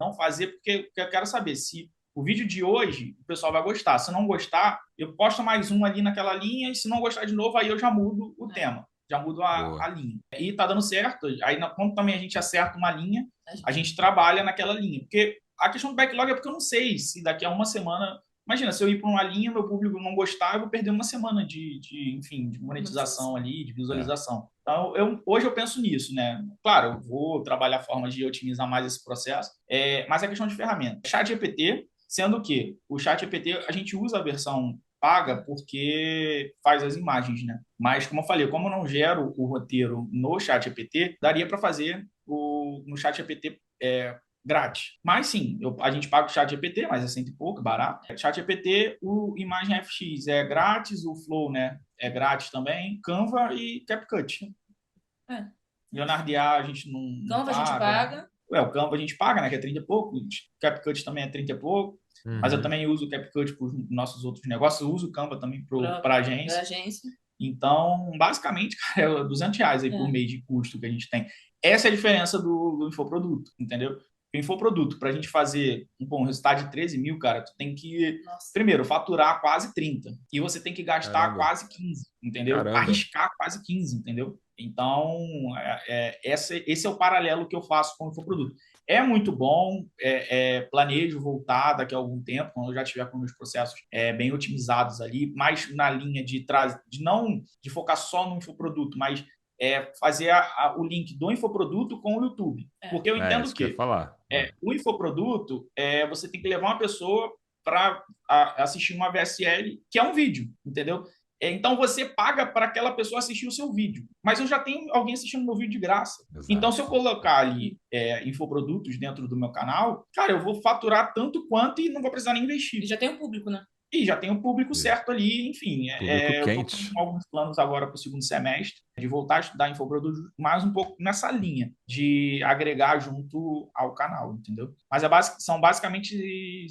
não fazer porque eu quero saber se o vídeo de hoje o pessoal vai gostar. Se não gostar, eu posto mais um ali naquela linha e se não gostar de novo, aí eu já mudo o tema, já mudo a Boa. linha. E tá dando certo. Aí, quando também a gente acerta uma linha, a gente trabalha naquela linha. Porque a questão do backlog é porque eu não sei se daqui a uma semana. Imagina, se eu ir para uma linha, meu público não gostar, eu vou perder uma semana enfim, de monetização ali, de É. visualização. Então, hoje eu penso nisso, né? Claro, eu vou trabalhar formas de otimizar mais esse processo, mas é questão de ferramenta. ChatGPT, sendo que o ChatGPT a gente usa a versão paga porque faz as imagens, né? Mas, como eu falei, como eu não gero o roteiro no ChatGPT, daria para fazer no ChatGPT grátis. Mas sim, a gente paga o ChatGPT, mas é cento e pouco, barato. ChatGPT, o Imagem FX é grátis, o Flow, né, é grátis também, Canva e CapCut. Leonardo IA a gente não Canva a gente paga. paga. O Canva a gente paga, né, que é 30 e pouco, o CapCut também é 30 e pouco, mas eu também uso o CapCut para os nossos outros negócios, eu uso o Canva também para agência. Então, basicamente, cara, é R$ 200 aí por mês de custo que a gente tem. Essa é a diferença do infoproduto, entendeu? O infoproduto, para a gente fazer um resultado de 13 mil, cara, tu tem que, primeiro, faturar quase 30 e você tem que gastar quase 15, entendeu? Caramba. Arriscar quase 15, entendeu? Então, esse é o paralelo que eu faço com o infoproduto. É muito bom, planejo voltar daqui a algum tempo, quando eu já tiver com meus processos bem otimizados ali, mais na linha de não de focar só no infoproduto, mas fazer o link do infoproduto com o YouTube. Porque eu entendo isso que eu ia que falar. o infoproduto, você tem que levar uma pessoa para assistir uma VSL, que é um vídeo, entendeu? Então você paga para aquela pessoa assistir o seu vídeo. Mas eu já tenho alguém assistindo meu vídeo de graça. Exato. Então, se eu colocar ali infoprodutos dentro do meu canal, cara, eu vou faturar tanto quanto e não vou precisar nem investir. E já tem um público, né? E já tem o público certo ali, enfim. Público Eu estou quente. com alguns planos agora para o segundo semestre, de voltar a estudar infoprodutos mais um pouco nessa linha, de agregar junto ao canal, entendeu? Mas são basicamente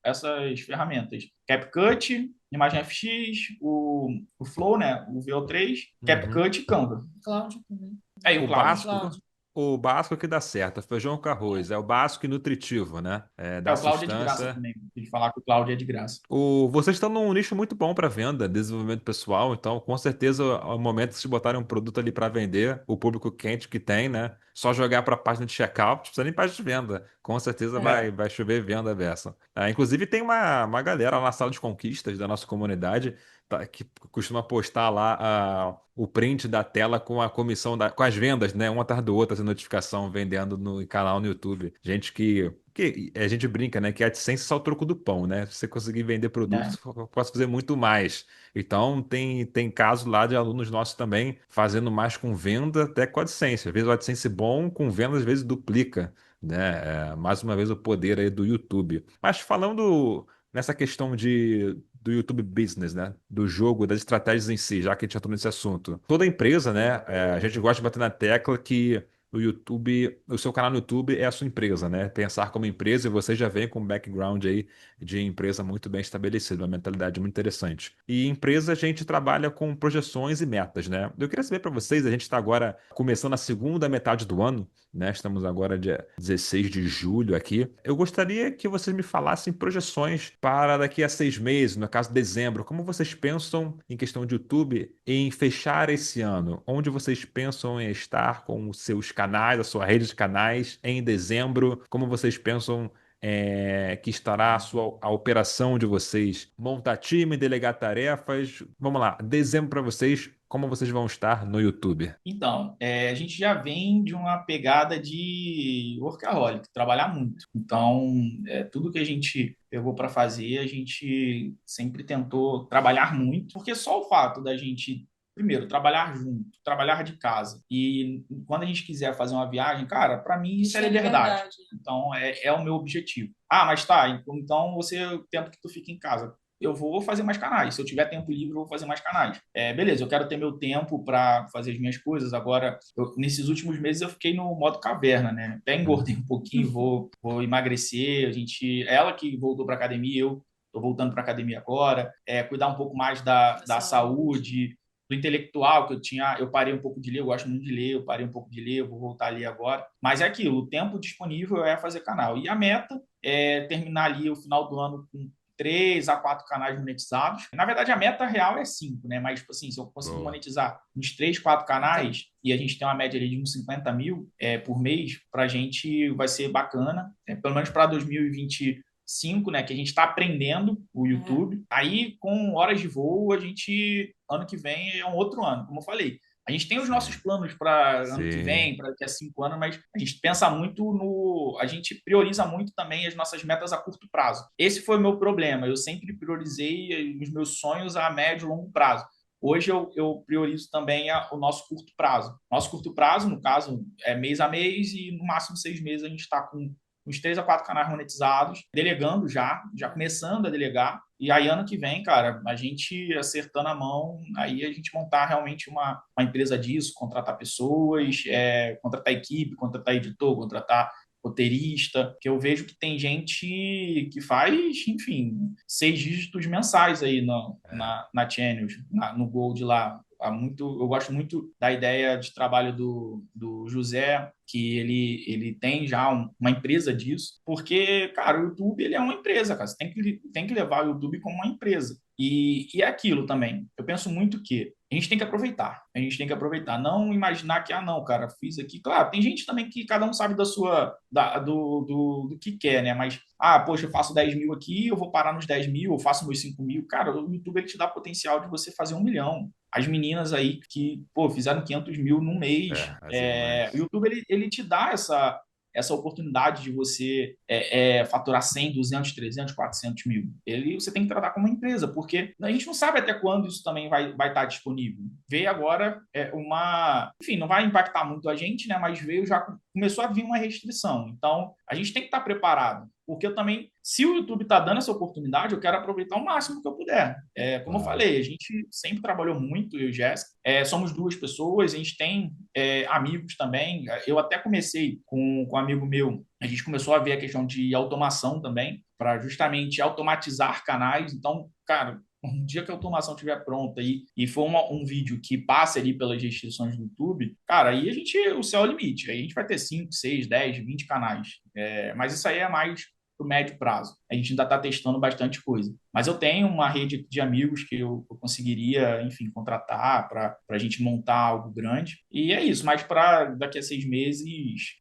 essas ferramentas. CapCut, Imagem FX, o Flow, né? O VO3, CapCut e Canva. Cláudio também. Aí o O Cloud. básico, O básico que dá certo, feijão com arroz, é o básico e nutritivo, né? É, Dá o cloud é de graça sustância. também. Tem que falar que o cloud é de graça. Vocês estão num nicho muito bom para venda, desenvolvimento pessoal, então com certeza ao momento que vocês botarem um produto ali para vender, o público quente que tem, né? Só jogar para a página de checkout, não precisa nem página de venda. Com certeza É, vai chover venda dessa. Inclusive tem uma galera lá na sala de conquistas da nossa comunidade que costuma postar lá o print da tela com a comissão com as vendas, né? Um atrás do outro, essa notificação vendendo no canal no YouTube. Gente que a gente brinca, né? Que a AdSense é só o troco do pão, né? Se você conseguir vender né? produtos, eu posso fazer muito mais. Então, tem caso lá de alunos nossos também fazendo mais com venda até com AdSense. Às vezes o AdSense é bom, com venda, às vezes duplica, né? Mais uma vez o poder aí do YouTube. Mas falando nessa questão do YouTube Business, né? Do jogo, das estratégias em si, já que a gente já entrou nesse assunto. Toda empresa, né? A gente gosta de bater na tecla que o YouTube, o seu canal no YouTube é a sua empresa, né? Pensar como empresa e você já vem com um background aí de empresa muito bem estabelecido, uma mentalidade muito interessante. E empresa a gente trabalha com projeções e metas, né? Eu queria saber para vocês, a gente está agora começando a segunda metade do ano, né? Estamos agora dia 16 de julho aqui. Eu gostaria que vocês me falassem projeções para daqui a 6 meses, no caso dezembro. Como vocês pensam em questão de YouTube em fechar esse ano? Onde vocês pensam em estar com os seus canais, a sua rede de canais em dezembro? Como vocês pensam que estará a operação de vocês? Montar time, delegar tarefas. Vamos lá, dezembro para vocês, como vocês vão estar no YouTube? Então, a gente já vem de uma pegada de workaholic, trabalhar muito. Então, tudo que a gente pegou para fazer, a gente sempre tentou trabalhar muito, porque só o fato da gente, primeiro, trabalhar junto, trabalhar de casa, e quando a gente quiser fazer uma viagem, cara, para mim isso é liberdade. Então, é o meu objetivo. Ah, mas tá, então você, o tempo que tu fica em casa, eu vou fazer mais canais. Se eu tiver tempo livre, eu vou fazer mais canais. Beleza, eu quero ter meu tempo para fazer as minhas coisas. Agora, nesses últimos meses, eu fiquei no modo caverna, né? Até engordei um pouquinho, vou emagrecer. Ela que voltou para academia, eu estou voltando para academia agora. Cuidar um pouco mais da saúde, do intelectual, que eu parei um pouco de ler, eu gosto muito de ler, eu parei um pouco de ler, eu vou voltar a ler agora. Mas é aquilo, o tempo disponível é fazer canal. E a meta é terminar ali o final do ano com 3 a 4 canais monetizados. Na verdade, a meta real é 5, né? Mas, tipo assim, se eu conseguir Boa. monetizar uns 3, 4 canais e a gente tem uma média ali de uns 50 mil por mês, para a gente vai ser bacana. Pelo menos para 2025, né? Que a gente está aprendendo o YouTube. Aí, com horas de voo, ano que vem é um outro ano, como eu falei. A gente tem os nossos Sim. planos para ano que Sim. vem, para daqui a 5 anos, mas a gente pensa muito no. A gente prioriza muito também as nossas metas a curto prazo. Esse foi o meu problema. Eu sempre priorizei os meus sonhos a médio e longo prazo. Hoje eu priorizo também o nosso curto prazo. Nosso curto prazo, no caso, é mês a mês e no máximo 6 meses a gente está com uns 3 a 4 canais monetizados, delegando já começando a delegar. E aí, ano que vem, cara, a gente acertando a mão, aí a gente montar realmente uma empresa disso, contratar pessoas, contratar equipe, contratar editor, contratar roteirista, que eu vejo que tem gente que faz, enfim, 6 dígitos mensais aí na Channels, no Gold lá. Eu gosto muito da ideia de trabalho do José, que ele tem já uma empresa disso, porque, cara, o YouTube ele é uma empresa, cara. Você tem que levar o YouTube como uma empresa. E é aquilo também. Eu penso muito que a gente tem que aproveitar. A gente tem que aproveitar. Não imaginar que, não, cara, fiz aqui. Claro, tem gente também que cada um sabe do que quer, né? Mas, poxa, eu faço 10 mil aqui, eu vou parar nos 10 mil, eu faço meus 5 mil. Cara, o YouTube ele te dá potencial de você fazer 1 milhão. As meninas aí que, pô, fizeram 500 mil num mês. As irmãs. O YouTube ele te dá essa oportunidade de você faturar 100, 200, 300, 400 mil. Você tem que tratar como uma empresa, porque a gente não sabe até quando isso também vai estar disponível. Veio agora Enfim, não vai impactar muito a gente, né? Mas já começou a vir uma restrição. Então, a gente tem que estar preparado. Porque eu também, se o YouTube está dando essa oportunidade, eu quero aproveitar o máximo que eu puder. Como eu Claro. falei, a gente sempre trabalhou muito, eu e o Jéssica. Somos 2 pessoas, a gente tem amigos também. Eu até comecei com um amigo meu, a gente começou a ver a questão de automação também, para justamente automatizar canais. Então, cara, um dia que a automação estiver pronta e for um vídeo que passe ali pelas restrições do YouTube, cara, aí o céu é o limite. Aí a gente vai ter 5, 6, 10, 20 canais. Mas isso aí é mais pro médio prazo. A gente ainda está testando bastante coisa. Mas eu tenho uma rede de amigos que eu conseguiria, enfim, contratar para a gente montar algo grande. E é isso. Mas para daqui a 6 meses,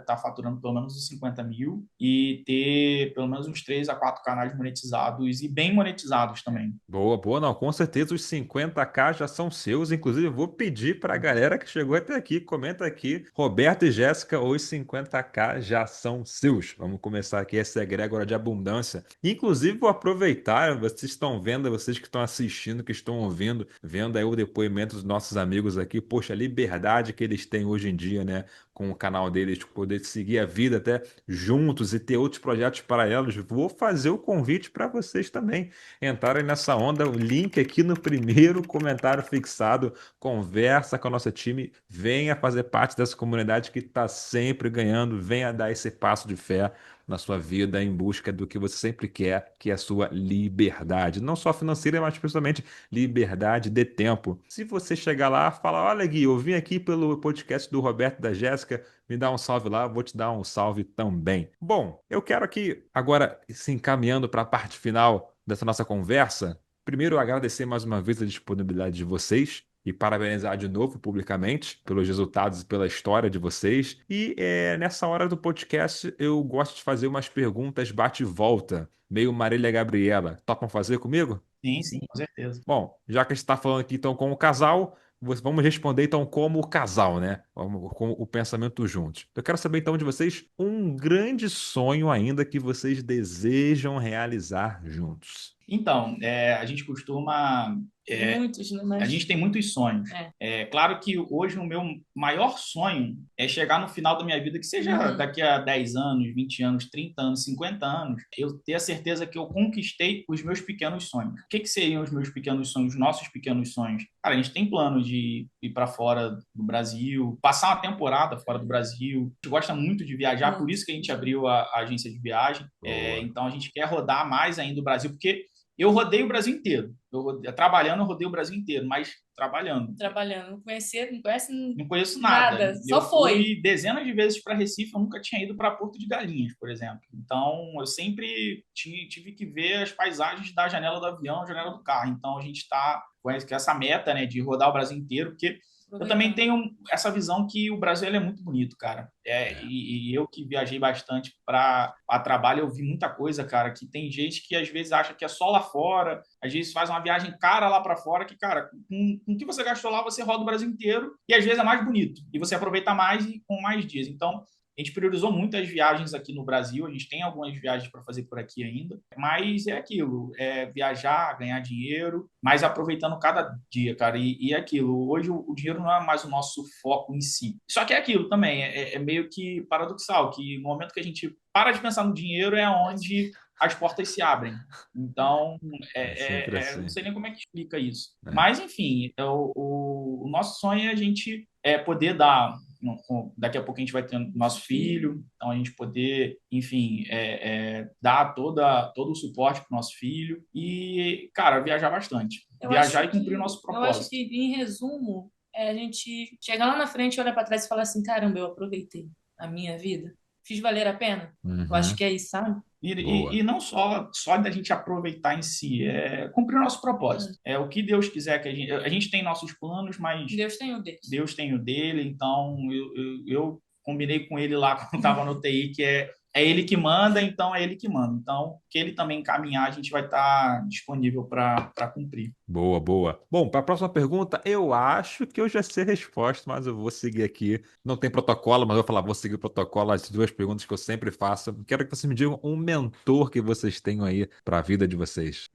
tá faturando pelo menos uns 50 mil e ter pelo menos uns 3 a 4 canais monetizados e bem monetizados também. Boa, boa, não, com certeza os 50K já são seus. Inclusive, eu vou pedir para a galera que chegou até aqui, comenta aqui, Roberto e Jéssica, os 50K já são seus. Vamos começar aqui essa egrégora de abundância. Inclusive, vou aproveitar, vocês estão vendo, vocês que estão assistindo, que estão ouvindo, vendo aí o depoimento dos nossos amigos aqui, poxa, a liberdade que eles têm hoje em dia, né, com o canal deles, poder seguir a vida até juntos e ter outros projetos paralelos. Vou fazer o convite para vocês também entrarem nessa onda. O link aqui no primeiro comentário fixado. Conversa com o nosso time. Venha fazer parte dessa comunidade que está sempre ganhando. Venha dar esse passo de fé na sua vida em busca do que você sempre quer, que é a sua liberdade. Não só financeira, mas principalmente liberdade de tempo. Se você chegar lá e falar, olha Gui, eu vim aqui pelo podcast do Roberto e da Jéssica, me dá um salve lá, vou te dar um salve também. Bom, eu quero aqui agora se encaminhando para a parte final dessa nossa conversa. Primeiro, agradecer mais uma vez a disponibilidade de vocês e parabenizar de novo publicamente pelos resultados e pela história de vocês. E nessa hora do podcast eu gosto de fazer umas perguntas bate e volta, meio Marília Gabriela. Topam fazer comigo? Sim, sim, com certeza. Bom, já que a gente está falando aqui então com o casal, vamos responder então como o casal, né? Com o pensamento juntos. Eu quero saber então de vocês um grande sonho ainda que vocês desejam realizar juntos. Então, a gente costuma. Muitos, né? A Mas gente tem muitos sonhos. É claro que hoje o meu maior sonho é chegar no final da minha vida, que seja daqui a 10 anos, 20 anos, 30 anos, 50 anos, eu ter a certeza que eu conquistei os meus pequenos sonhos. O que seriam os meus pequenos sonhos, os nossos pequenos sonhos? Cara, a gente tem plano de ir para fora do Brasil, passar uma temporada fora do Brasil. A gente gosta muito de viajar, por isso que a gente abriu a agência de viagem. Boa. Então a gente quer rodar mais ainda o Brasil, porque eu rodei o Brasil inteiro. Trabalhando, eu rodei o Brasil inteiro, mas trabalhando. Não Não conheço nada. Só foi. Fui dezenas de vezes para Recife, eu nunca tinha ido para Porto de Galinhas, por exemplo. Então, eu sempre tive que ver as paisagens da janela do avião, janela do carro. Então, a gente está com essa meta, né, de rodar o Brasil inteiro, porque eu também tenho essa visão que o Brasil é muito bonito, cara. E eu que viajei bastante para trabalho, eu vi muita coisa, cara, que tem gente que às vezes acha que é só lá fora, às vezes faz uma viagem cara lá para fora, que, cara, com o que você gastou lá, você roda o Brasil inteiro e às vezes é mais bonito. E você aproveita mais e com mais dias. Então, a gente priorizou muito as viagens aqui no Brasil, a gente tem algumas viagens para fazer por aqui ainda, mas é aquilo, viajar, ganhar dinheiro, mas aproveitando cada dia, cara, e é aquilo, hoje o dinheiro não é mais o nosso foco em si. Só que é aquilo também, é meio que paradoxal, que no momento que a gente para de pensar no dinheiro é onde as portas se abrem. Então, eu não sei nem como é que explica isso. Mas, enfim, o nosso sonho é a gente poder dar. Daqui a pouco a gente vai ter nosso filho, então a gente poder, enfim, dar todo o suporte para o nosso filho e, cara, viajar bastante. Viajar e cumprir o nosso propósito. Eu acho que, em resumo, a gente chegar lá na frente, olhar para trás e falar assim, caramba, eu aproveitei a minha vida. Fiz valer a pena? Eu acho que é isso, sabe? E não só da gente aproveitar em si, cumprir o nosso propósito. É o que Deus quiser que a gente tem nossos planos, mas Deus tem o dele. Deus tem o dele, então eu combinei com ele lá quando estava no TI, que é ele que manda, então é ele que manda. Então, que ele também encaminhar, a gente vai estar disponível para cumprir. Boa, boa. Bom, para a próxima pergunta, eu acho que eu já sei a resposta, mas eu vou seguir aqui. Não tem protocolo, mas eu vou falar, vou seguir o protocolo, as duas perguntas que eu sempre faço. Quero que você me diga um mentor que vocês tenham aí para a vida de vocês.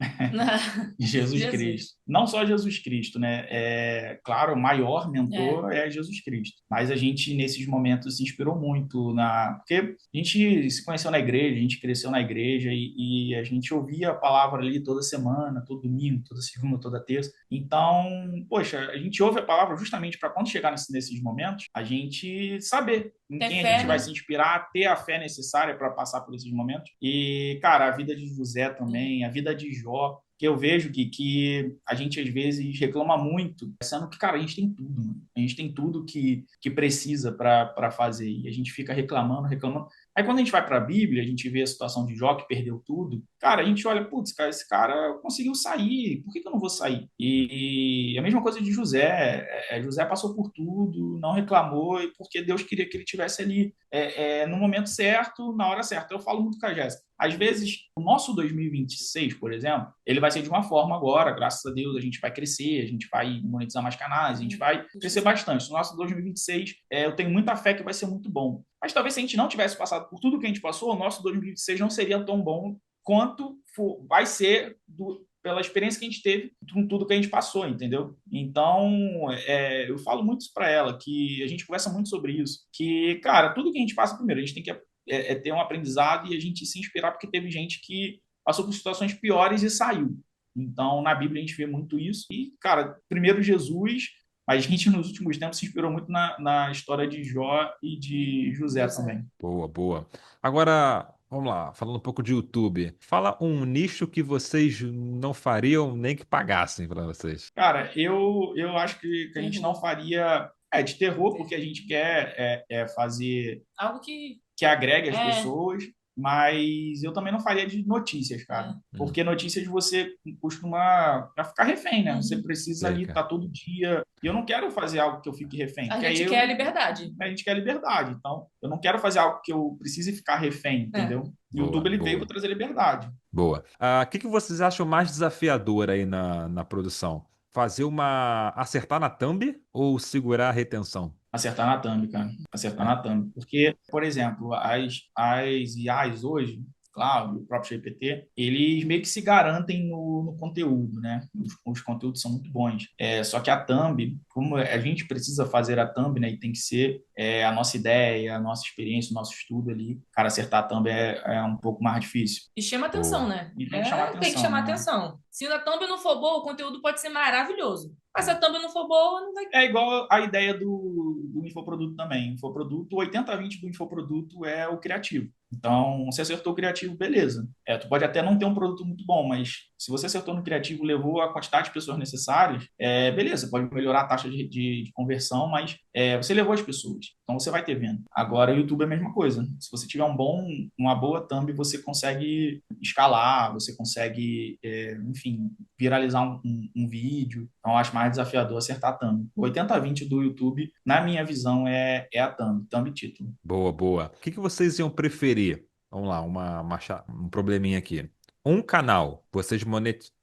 Jesus Cristo. Não só Jesus Cristo, né? Claro, o maior mentor é Jesus Cristo. Mas a gente, nesses momentos, se inspirou muito porque a gente se conheceu na igreja, a gente cresceu na igreja e a gente ouvia a palavra ali toda semana, todo domingo, toda segunda, toda terça. Então, poxa, a gente ouve a palavra justamente para quando chegar nesses momentos, a gente saber em Ter quem a fé, gente vai né? se inspirar, ter a fé necessária para passar por esses momentos. E, cara, a vida de José também, a vida de Jó, que eu vejo que a gente às vezes reclama muito, sendo que, cara, a gente tem tudo, mano. A gente tem tudo que precisa para fazer e a gente fica reclamando, reclamando. Aí quando a gente vai para a Bíblia, a gente vê a situação de Jó que perdeu tudo, cara, a gente olha, putz, cara, esse cara conseguiu sair, por que eu não vou sair? E a mesma coisa de José, José passou por tudo, não reclamou, porque Deus queria que ele tivesse ali no momento certo, na hora certa. Eu falo muito com a Jéssica. Às vezes, o nosso 2026, por exemplo, ele vai ser de uma forma agora, graças a Deus, a gente vai crescer, a gente vai monetizar mais canais, a gente vai crescer bastante. O nosso 2026, eu tenho muita fé que vai ser muito bom. Mas talvez se a gente não tivesse passado por tudo que a gente passou, o nosso 2026 não seria tão bom quanto vai ser pela experiência que a gente teve com tudo que a gente passou, entendeu? Então, eu falo muito isso para ela, que a gente conversa muito sobre isso, que, cara, tudo que a gente passa primeiro, a gente tem que ter um aprendizado e a gente se inspirar, porque teve gente que passou por situações piores e saiu. Então, na Bíblia a gente vê muito isso. E, cara, primeiro Jesus, mas a gente nos últimos tempos se inspirou muito na história de Jó e de José também. Boa, boa. Agora, vamos lá, falando um pouco de YouTube. Fala um nicho que vocês não fariam nem que pagassem para vocês. Cara, eu acho que a gente não faria de terror, porque a gente quer fazer Algo que que agregue as é, pessoas, mas eu também não faria de notícias, cara. Hum, Porque notícias você costuma ficar refém, né? Você precisa sei, ali cara. estar todo dia. E eu não quero fazer algo que eu fique refém, a porque aí gente quer a liberdade. a gente quer liberdade. Então, eu não quero fazer algo que eu precise ficar refém, É. entendeu? E o Boa, YouTube ele veio boa, para trazer liberdade. boa. O que vocês acham mais desafiador aí na produção? Fazer acertar na thumb ou segurar a retenção? Acertar na thumb, cara. Acertar na thumb. Porque, por exemplo, as IAs hoje, claro, o próprio GPT, eles meio que se garantem no conteúdo, né? Os conteúdos são muito bons. Só que a thumb, como a gente precisa fazer a thumb, né? E tem que ser a nossa ideia, a nossa experiência, o nosso estudo ali. Cara, acertar a thumb é um pouco mais difícil. E chama atenção, Boa. né? E tem que chamar Tem que atenção, chamar né? atenção. Se a thumb não for boa, o conteúdo pode ser maravilhoso. Mas se a thumb não for boa, não vai. É igual a ideia do infoproduto também. Infoproduto, 80-20 do infoproduto é o criativo. Então, você acertou o criativo, beleza. Tu pode até não ter um produto muito bom, mas se você acertou no criativo, levou a quantidade de pessoas necessárias, beleza, pode melhorar a taxa de conversão, mas você levou as pessoas. Então, você vai ter venda. Agora, o YouTube é a mesma coisa. Se você tiver uma boa thumb, você consegue escalar, você consegue, enfim, viralizar um vídeo. Então, eu acho mais desafiador acertar a thumb. O 80-20 do YouTube, na minha visão, é a thumb título. Boa, boa. O que vocês iam preferir? Vamos lá, um probleminha aqui. Um canal,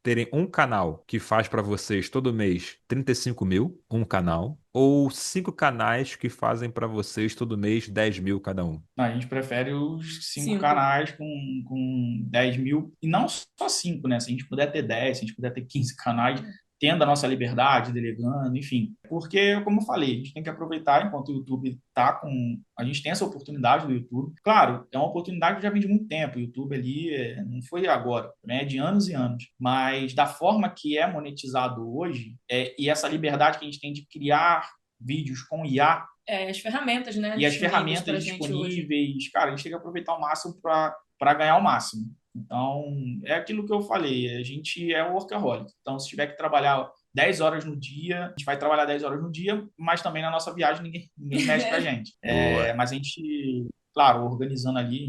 terem um canal que faz para vocês todo mês 35 mil, um canal, ou 5 canais que fazem para vocês todo mês 10 mil cada um? A gente prefere os 5 Cinco. canais com 10 mil, e não só 5, né? Se a gente puder ter 10, se a gente puder ter 15 canais, tendo a nossa liberdade, delegando, enfim. Porque, como eu falei, a gente tem que aproveitar enquanto o YouTube está com. A gente tem essa oportunidade do YouTube. Claro, é uma oportunidade que já vem de muito tempo. O YouTube ali não foi agora, né? É de anos e anos. Mas da forma que é monetizado hoje, e essa liberdade que a gente tem de criar vídeos com IA, As ferramentas, né, e as disponíveis para ferramentas a gente hoje. disponíveis, cara, a gente tem que aproveitar o máximo para ganhar o máximo. Então, é aquilo que eu falei, a gente é um workaholic. Então, se tiver que trabalhar 10 horas no dia, a gente vai trabalhar 10 horas no dia, mas também na nossa viagem ninguém mexe com a gente. Boa. Mas a gente, claro, organizando ali, a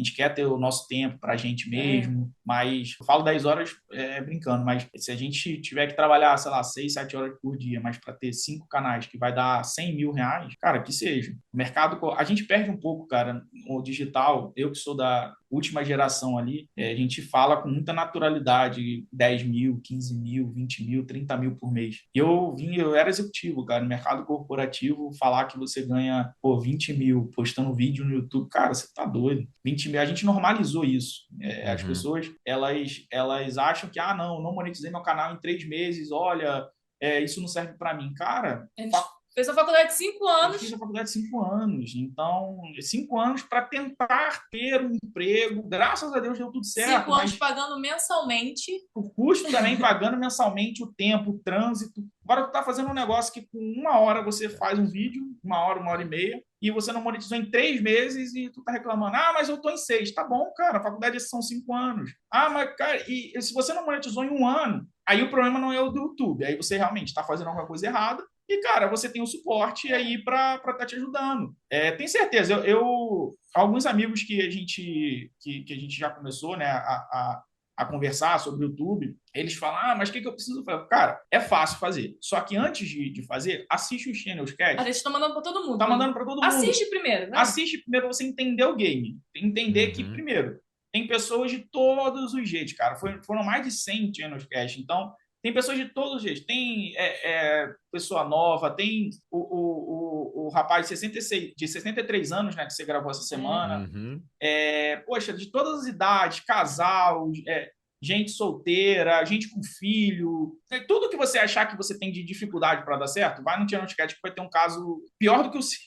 gente quer ter o nosso tempo para a gente É, mesmo, mas eu falo 10 horas brincando, mas se a gente tiver que trabalhar, sei lá, 6, 7 horas por dia, mas para ter 5 canais que vai dar 100 mil reais, cara, que seja. O mercado, a gente perde um pouco, cara, o digital, eu que sou da última geração ali, a gente fala com muita naturalidade 10 mil, 15 mil, 20 mil, 30 mil por mês. Eu era executivo, cara, no mercado corporativo, falar que você ganha, 20 mil postando vídeo no YouTube, cara, você tá doido. 20 mil, a gente normalizou isso. As Uhum. pessoas, elas acham que, não monetizei meu canal em 3 meses, olha, isso não serve para mim. Cara, eles Fez a faculdade de 5 Eu anos. fiz a faculdade de 5 anos. Então, 5 anos para tentar ter um emprego. Graças a Deus deu tudo certo. 5 anos Mas pagando mensalmente. o custo também, pagando mensalmente o tempo, o trânsito. Agora tu tá fazendo um negócio que com 1 hora você faz um vídeo, 1 hora, 1 hora e meia, e você não monetizou em 3 meses e tu tá reclamando. Ah, mas eu tô em 6. Tá bom, cara, a faculdade são 5 anos. Ah, mas, cara, e se você não monetizou em 1 ano, aí o problema não é o do YouTube. Aí você realmente está fazendo alguma coisa errada. E, cara, você tem o suporte aí para estar te ajudando. Tenho certeza. Alguns amigos que a gente já começou, né, a conversar sobre o YouTube, eles falam, mas o que eu preciso fazer? Cara, é fácil fazer. Só que antes de fazer, assiste os Channels A Cast. gente tá mandando pra todo mundo. Tá mandando para todo mundo. Assiste primeiro, né? Assiste primeiro pra você entender o game. Entender que, primeiro, tem pessoas de todos os jeitos, cara. Foram mais de 100 Channels Cast. Então, tem pessoas de todos os jeitos. Tem pessoa nova, tem o rapaz de 63 anos, né, que você gravou essa semana. Poxa, de todas as idades, casal, gente solteira, gente com filho. Tudo que você achar que você tem de dificuldade para dar certo, vai no Channel Chat que vai ter um caso pior do que o seu.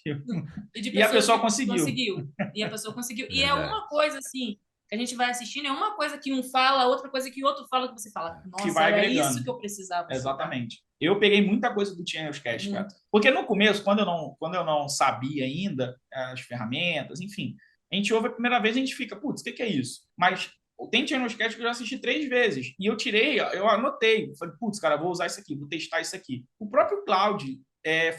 E a pessoa conseguiu. E a pessoa conseguiu. E Verdade. é uma coisa assim, que a gente vai assistindo, é uma coisa que um fala, outra coisa que o outro fala, que você fala, nossa, Que vai era agregando. isso que eu precisava. Exatamente. Eu peguei muita coisa do Channels Cast, cara. Porque no começo, quando eu não sabia ainda as ferramentas, enfim, a gente ouve a primeira vez e a gente fica, putz, o que é isso? Mas tem Channels Cast que eu já assisti 3 vezes. E eu anotei. Falei, putz, cara, vou usar isso aqui, vou testar isso aqui. O próprio Cloud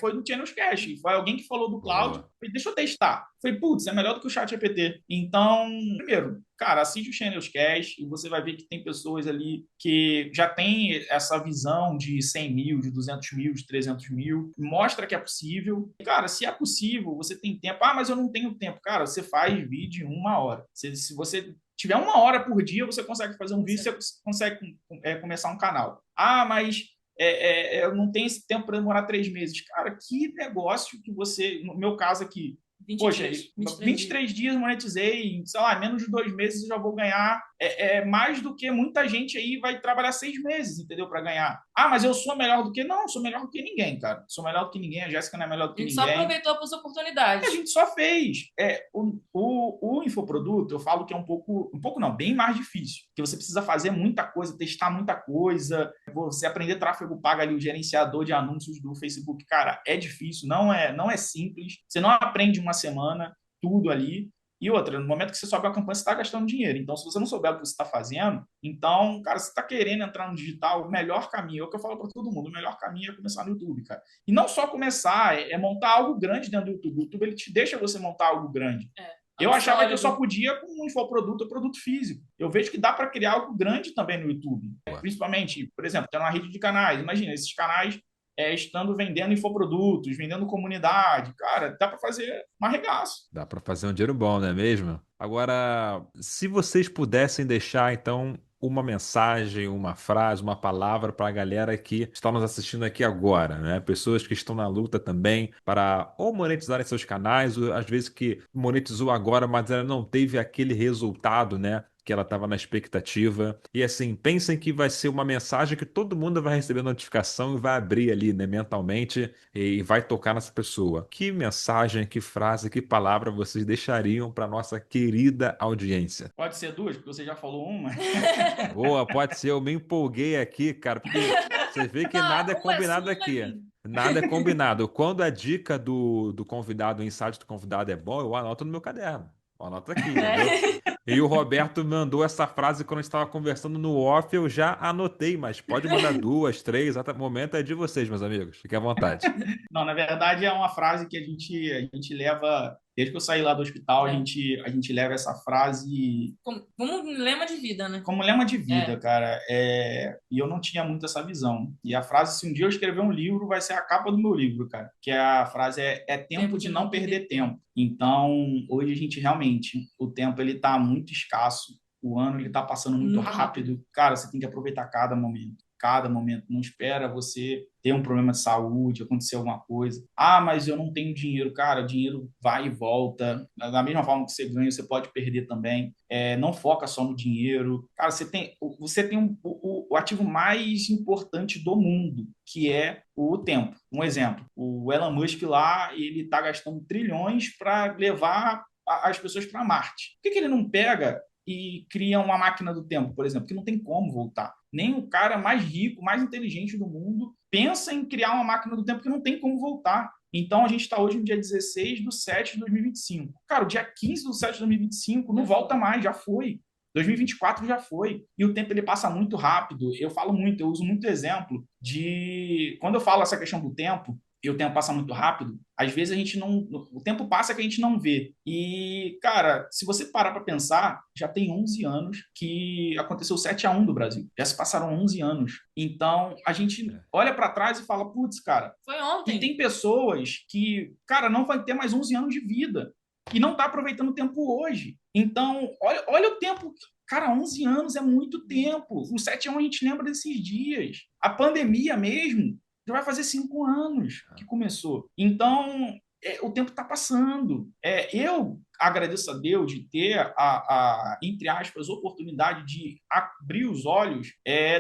foi do Channels Cast. Foi alguém que falou do Cloud. Falei, deixa eu testar. Falei, putz, é melhor do que o ChatGPT. Então, primeiro, cara, assiste o Channels Cast e você vai ver que tem pessoas ali que já tem essa visão de 100 mil, de 200 mil, de 300 mil. Mostra que é possível. Cara, se é possível, você tem tempo. Mas eu não tenho tempo. Cara, você faz vídeo em 1 hora. Se você tiver 1 hora por dia, você consegue fazer um vídeo, você consegue começar um canal. Mas eu não tenho esse tempo para demorar 3 meses. Cara, que negócio que você... No meu caso aqui, 23 dias monetizei, sei lá, menos de 2 meses eu já vou ganhar mais do que muita gente aí vai trabalhar 6 meses, entendeu? Para ganhar. Mas eu sou melhor do que... Não, sou melhor do que ninguém, cara. Sou melhor do que ninguém, a Jéssica não é melhor do que ninguém. A gente só aproveitou as oportunidades. A gente só fez. O infoproduto, eu falo que é um pouco não, bem mais difícil, porque você precisa fazer muita coisa, testar muita coisa, você aprender tráfego pago ali, o gerenciador de anúncios do Facebook, cara, é difícil, não é simples, você não aprende uma semana tudo ali. E outra, no momento que você sobe a campanha, você está gastando dinheiro. Então, se você não souber o que você está fazendo, então, cara, você está querendo entrar no digital, o melhor caminho, é o que eu falo para todo mundo, o melhor caminho é começar no YouTube, cara. E não só começar, é montar algo grande dentro do YouTube. O YouTube, ele te deixa você montar algo grande. Eu achava que eu só podia com um infoproduto ou produto físico. Eu vejo que dá para criar algo grande também no YouTube. Principalmente, por exemplo, tem uma rede de canais. Imagina, esses canais estando vendendo infoprodutos, vendendo comunidade. Cara, dá para fazer um arregaço. Dá para fazer um dinheiro bom, não é mesmo? Agora, se vocês pudessem deixar, então, uma mensagem, uma frase, uma palavra para a galera que está nos assistindo aqui agora, né? Pessoas que estão na luta também para ou monetizarem seus canais, ou às vezes que monetizou agora, mas ela não teve aquele resultado, né? Que ela estava na expectativa. E assim, pensem que vai ser uma mensagem que todo mundo vai receber notificação e vai abrir ali, né, mentalmente e vai tocar nessa pessoa. Que mensagem, que frase, que palavra vocês deixariam para nossa querida audiência? Pode ser 2, porque você já falou uma. Boa, pode ser. Eu me empolguei aqui, cara, porque você vê que nada é combinado aqui. Nada é combinado. Quando a dica do convidado, o insight do convidado é bom, eu anoto no meu caderno. Anota aqui, entendeu? E o Roberto mandou essa frase quando a gente estava conversando no off, eu já anotei, mas pode mandar 2, 3, até o momento é de vocês, meus amigos. Fiquem à vontade. Não, na verdade é uma frase que a gente leva, desde que eu saí lá do hospital, a gente leva essa frase como um lema de vida, né? Como lema de vida, cara. E eu não tinha muito essa visão. E a frase, se um dia eu escrever um livro, vai ser a capa do meu livro, cara. Que a frase é tempo de não perder tempo. Então, hoje a gente realmente, o tempo ele tá muito escasso. O ano ele tá passando muito rápido. Cara, você tem que aproveitar cada momento. Cada momento. Não espera você ter um problema de saúde, acontecer alguma coisa. Mas eu não tenho dinheiro. Cara, dinheiro vai e volta. Da mesma forma que você ganha, você pode perder também. Não foca só no dinheiro. Cara, você tem o ativo mais importante do mundo, que é o tempo. Um exemplo, o Elon Musk lá, ele está gastando trilhões para levar as pessoas para Marte. Por que ele não pega e cria uma máquina do tempo, por exemplo, que não tem como voltar? Nem o cara mais rico, mais inteligente do mundo pensa em criar uma máquina do tempo que não tem como voltar. Então, a gente está hoje no dia 16/7/2025. Cara, o dia 15/7/2025 não volta mais, já foi. 2024 já foi. E o tempo ele passa muito rápido. Eu falo muito, eu uso muito exemplo de... Quando eu falo essa questão do tempo, e o tempo passa muito rápido, às vezes a gente não... O tempo passa que a gente não vê. E, cara, se você parar para pensar, já tem 11 anos que aconteceu o 7-1 do Brasil. Já se passaram 11 anos. Então, a gente olha para trás e fala, putz, cara... Foi E ontem. tem pessoas que, cara, não vai ter mais 11 anos de vida e não está aproveitando o tempo hoje. Então, olha o tempo. Cara, 11 anos é muito tempo. O 7-1 a gente lembra desses dias. A pandemia mesmo já vai fazer 5 anos que começou. Então, o tempo está passando. Eu agradeço a Deus de ter entre aspas, oportunidade de abrir os olhos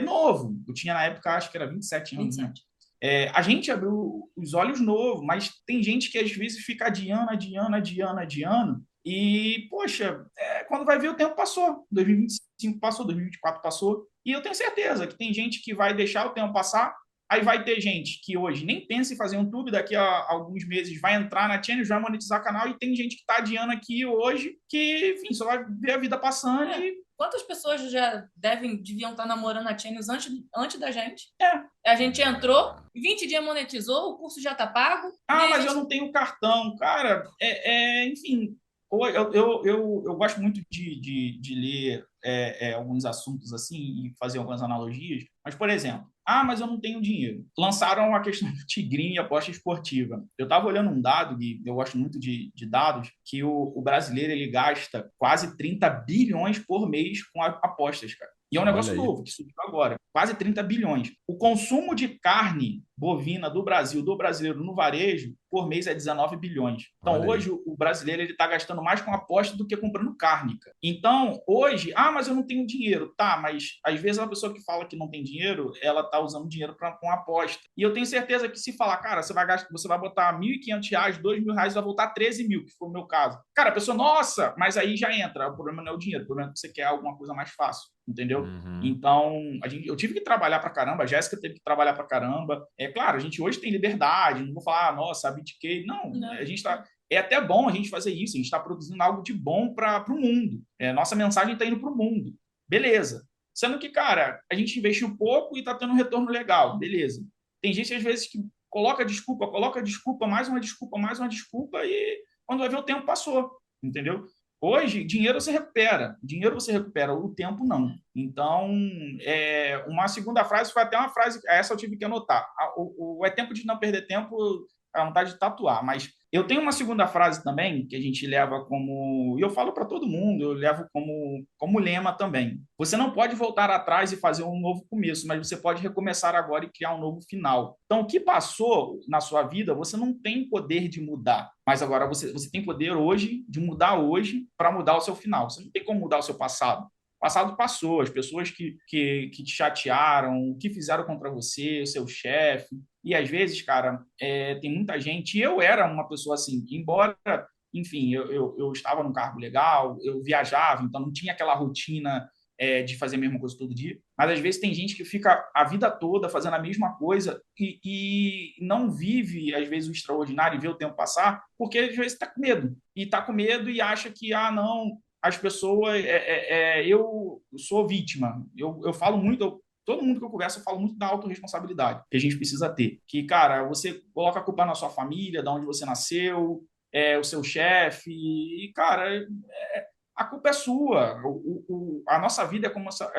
novo. Eu tinha na época, acho que era 27 anos. 27. Né? A gente abriu os olhos novo, mas tem gente que às vezes fica adiando. E, poxa, quando vai ver o tempo passou. 2025 passou, 2024 passou. E eu tenho certeza que tem gente que vai deixar o tempo passar. Aí vai ter gente que hoje nem pensa em fazer um YouTube, daqui a alguns meses vai entrar na channel, vai monetizar o canal, e tem gente que está adiando aqui hoje, que, enfim, só vai ver a vida passando e... Quantas pessoas já deviam estar namorando a Channels antes da gente? É. A gente entrou, 20 dias monetizou, o curso já está pago. Mas eu não tenho cartão. Cara, enfim, eu gosto muito de ler alguns assuntos assim e fazer algumas analogias. Mas, por exemplo, mas eu não tenho dinheiro. Lançaram a questão do Tigrinho e aposta esportiva. Eu estava olhando um dado, e eu gosto muito de dados, que o brasileiro ele gasta quase 30 bilhões por mês com apostas, cara. E é um negócio novo, que surgiu agora. Quase 30 bilhões. O consumo de carne bovina do Brasil, do brasileiro no varejo, por mês é 19 bilhões. Então, hoje, o brasileiro está gastando mais com aposta do que comprando carne. Cara. Então, hoje, mas eu não tenho dinheiro. Tá, mas às vezes a pessoa que fala que não tem dinheiro, ela está usando dinheiro com aposta. E eu tenho certeza que se falar, cara, você vai botar R$1.500, R$2.000, vai voltar 13 mil, que foi o meu caso. Cara, a pessoa, nossa, mas aí já entra. O problema não é o dinheiro, o problema é que você quer alguma coisa mais fácil. Entendeu? Então, eu tive que trabalhar pra caramba, a Jéssica teve que trabalhar pra caramba. Claro, a gente hoje tem liberdade, não vou falar, nossa, abdiquei. Não, a gente tá. É até bom a gente fazer isso, a gente está produzindo algo de bom para o mundo. Nossa mensagem está indo para o mundo. Beleza. Sendo que, cara, a gente investiu pouco e está tendo um retorno legal. Beleza. Tem gente, às vezes, que coloca desculpa, mais uma desculpa, e quando vai ver o tempo passou. Entendeu? Hoje, dinheiro você recupera, o tempo não. Então, uma segunda frase foi até uma frase, essa eu tive que anotar. É tempo de não perder tempo, a vontade de tatuar, mas eu tenho uma segunda frase também, que a gente leva como, e eu falo para todo mundo, eu levo como lema também. Você não pode voltar atrás e fazer um novo começo, mas você pode recomeçar agora e criar um novo final. Então, o que passou na sua vida, você não tem poder de mudar, mas agora você tem poder hoje de mudar hoje para mudar o seu final. Você não tem como mudar o seu passado. O passado passou, as pessoas que te chatearam, o que fizeram contra você, o seu chefe. E às vezes, cara, tem muita gente. Eu era uma pessoa assim, embora, enfim, eu estava num cargo legal, eu viajava, então não tinha aquela rotina de fazer a mesma coisa todo dia. Mas às vezes tem gente que fica a vida toda fazendo a mesma coisa e não vive, às vezes, o extraordinário e vê o tempo passar, porque às vezes está com medo. E está com medo e acha que, não, as pessoas. Eu sou vítima. Eu falo muito. Todo mundo que eu converso, eu falo muito da autorresponsabilidade que a gente precisa ter. Que, cara, você coloca a culpa na sua família, de onde você nasceu, o seu chefe, e, cara, a culpa é sua. A nossa vida é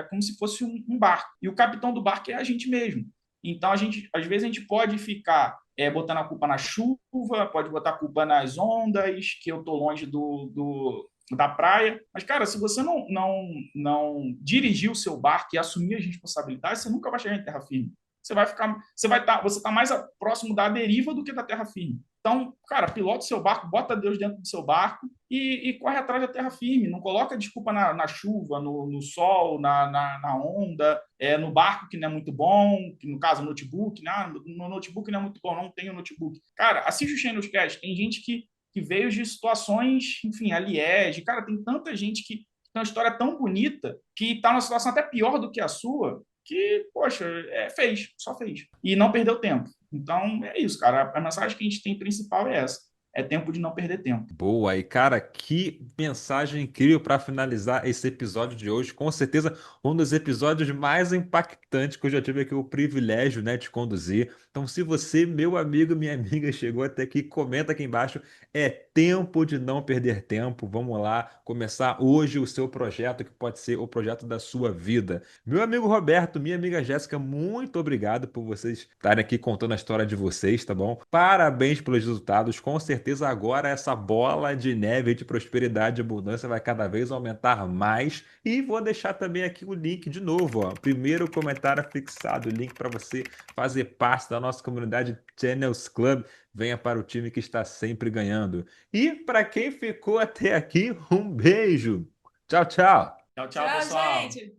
como se fosse um barco. E o capitão do barco é a gente mesmo. Então, às vezes, a gente pode ficar botando a culpa na chuva, pode botar a culpa nas ondas, que eu estou longe da praia. Mas, cara, se você não dirigir o seu barco e assumir as responsabilidades, você nunca vai chegar em terra firme. você tá mais próximo da deriva do que da terra firme. Então, cara, pilota o seu barco, bota Deus dentro do seu barco e corre atrás da terra firme. Não coloca desculpa na chuva, no sol, na onda, no barco que não é muito bom, que no caso notebook, né? No notebook não é muito bom, não tenho notebook. Cara, assiste o Channels Cast. Tem gente que veio de situações, enfim, a Liege. Cara, tem tanta gente que tem uma história tão bonita que está numa situação até pior do que a sua, que, poxa, só fez. E não perdeu tempo. Então, é isso, cara. A mensagem que a gente tem principal é essa. É tempo de não perder tempo. Boa, e cara, que mensagem incrível para finalizar esse episódio de hoje. Com certeza, um dos episódios mais impactantes que eu já tive aqui o privilégio, né, de conduzir. Então, se você, meu amigo, minha amiga, chegou até aqui, comenta aqui embaixo. É tempo de não perder tempo. Vamos lá, começar hoje o seu projeto, que pode ser o projeto da sua vida. Meu amigo Roberto, minha amiga Jéssica, muito obrigado por vocês estarem aqui contando a história de vocês, tá bom? Parabéns pelos resultados. Com certeza agora essa bola de neve de prosperidade e abundância vai cada vez aumentar mais. E vou deixar também aqui o link de novo, ó. Primeiro comentário fixado, o link para você fazer parte da nossa comunidade Channels Club. Venha para o time que está sempre ganhando. E para quem ficou até aqui, um beijo. Tchau, tchau. Tchau, tchau, Tchau, pessoal. gente!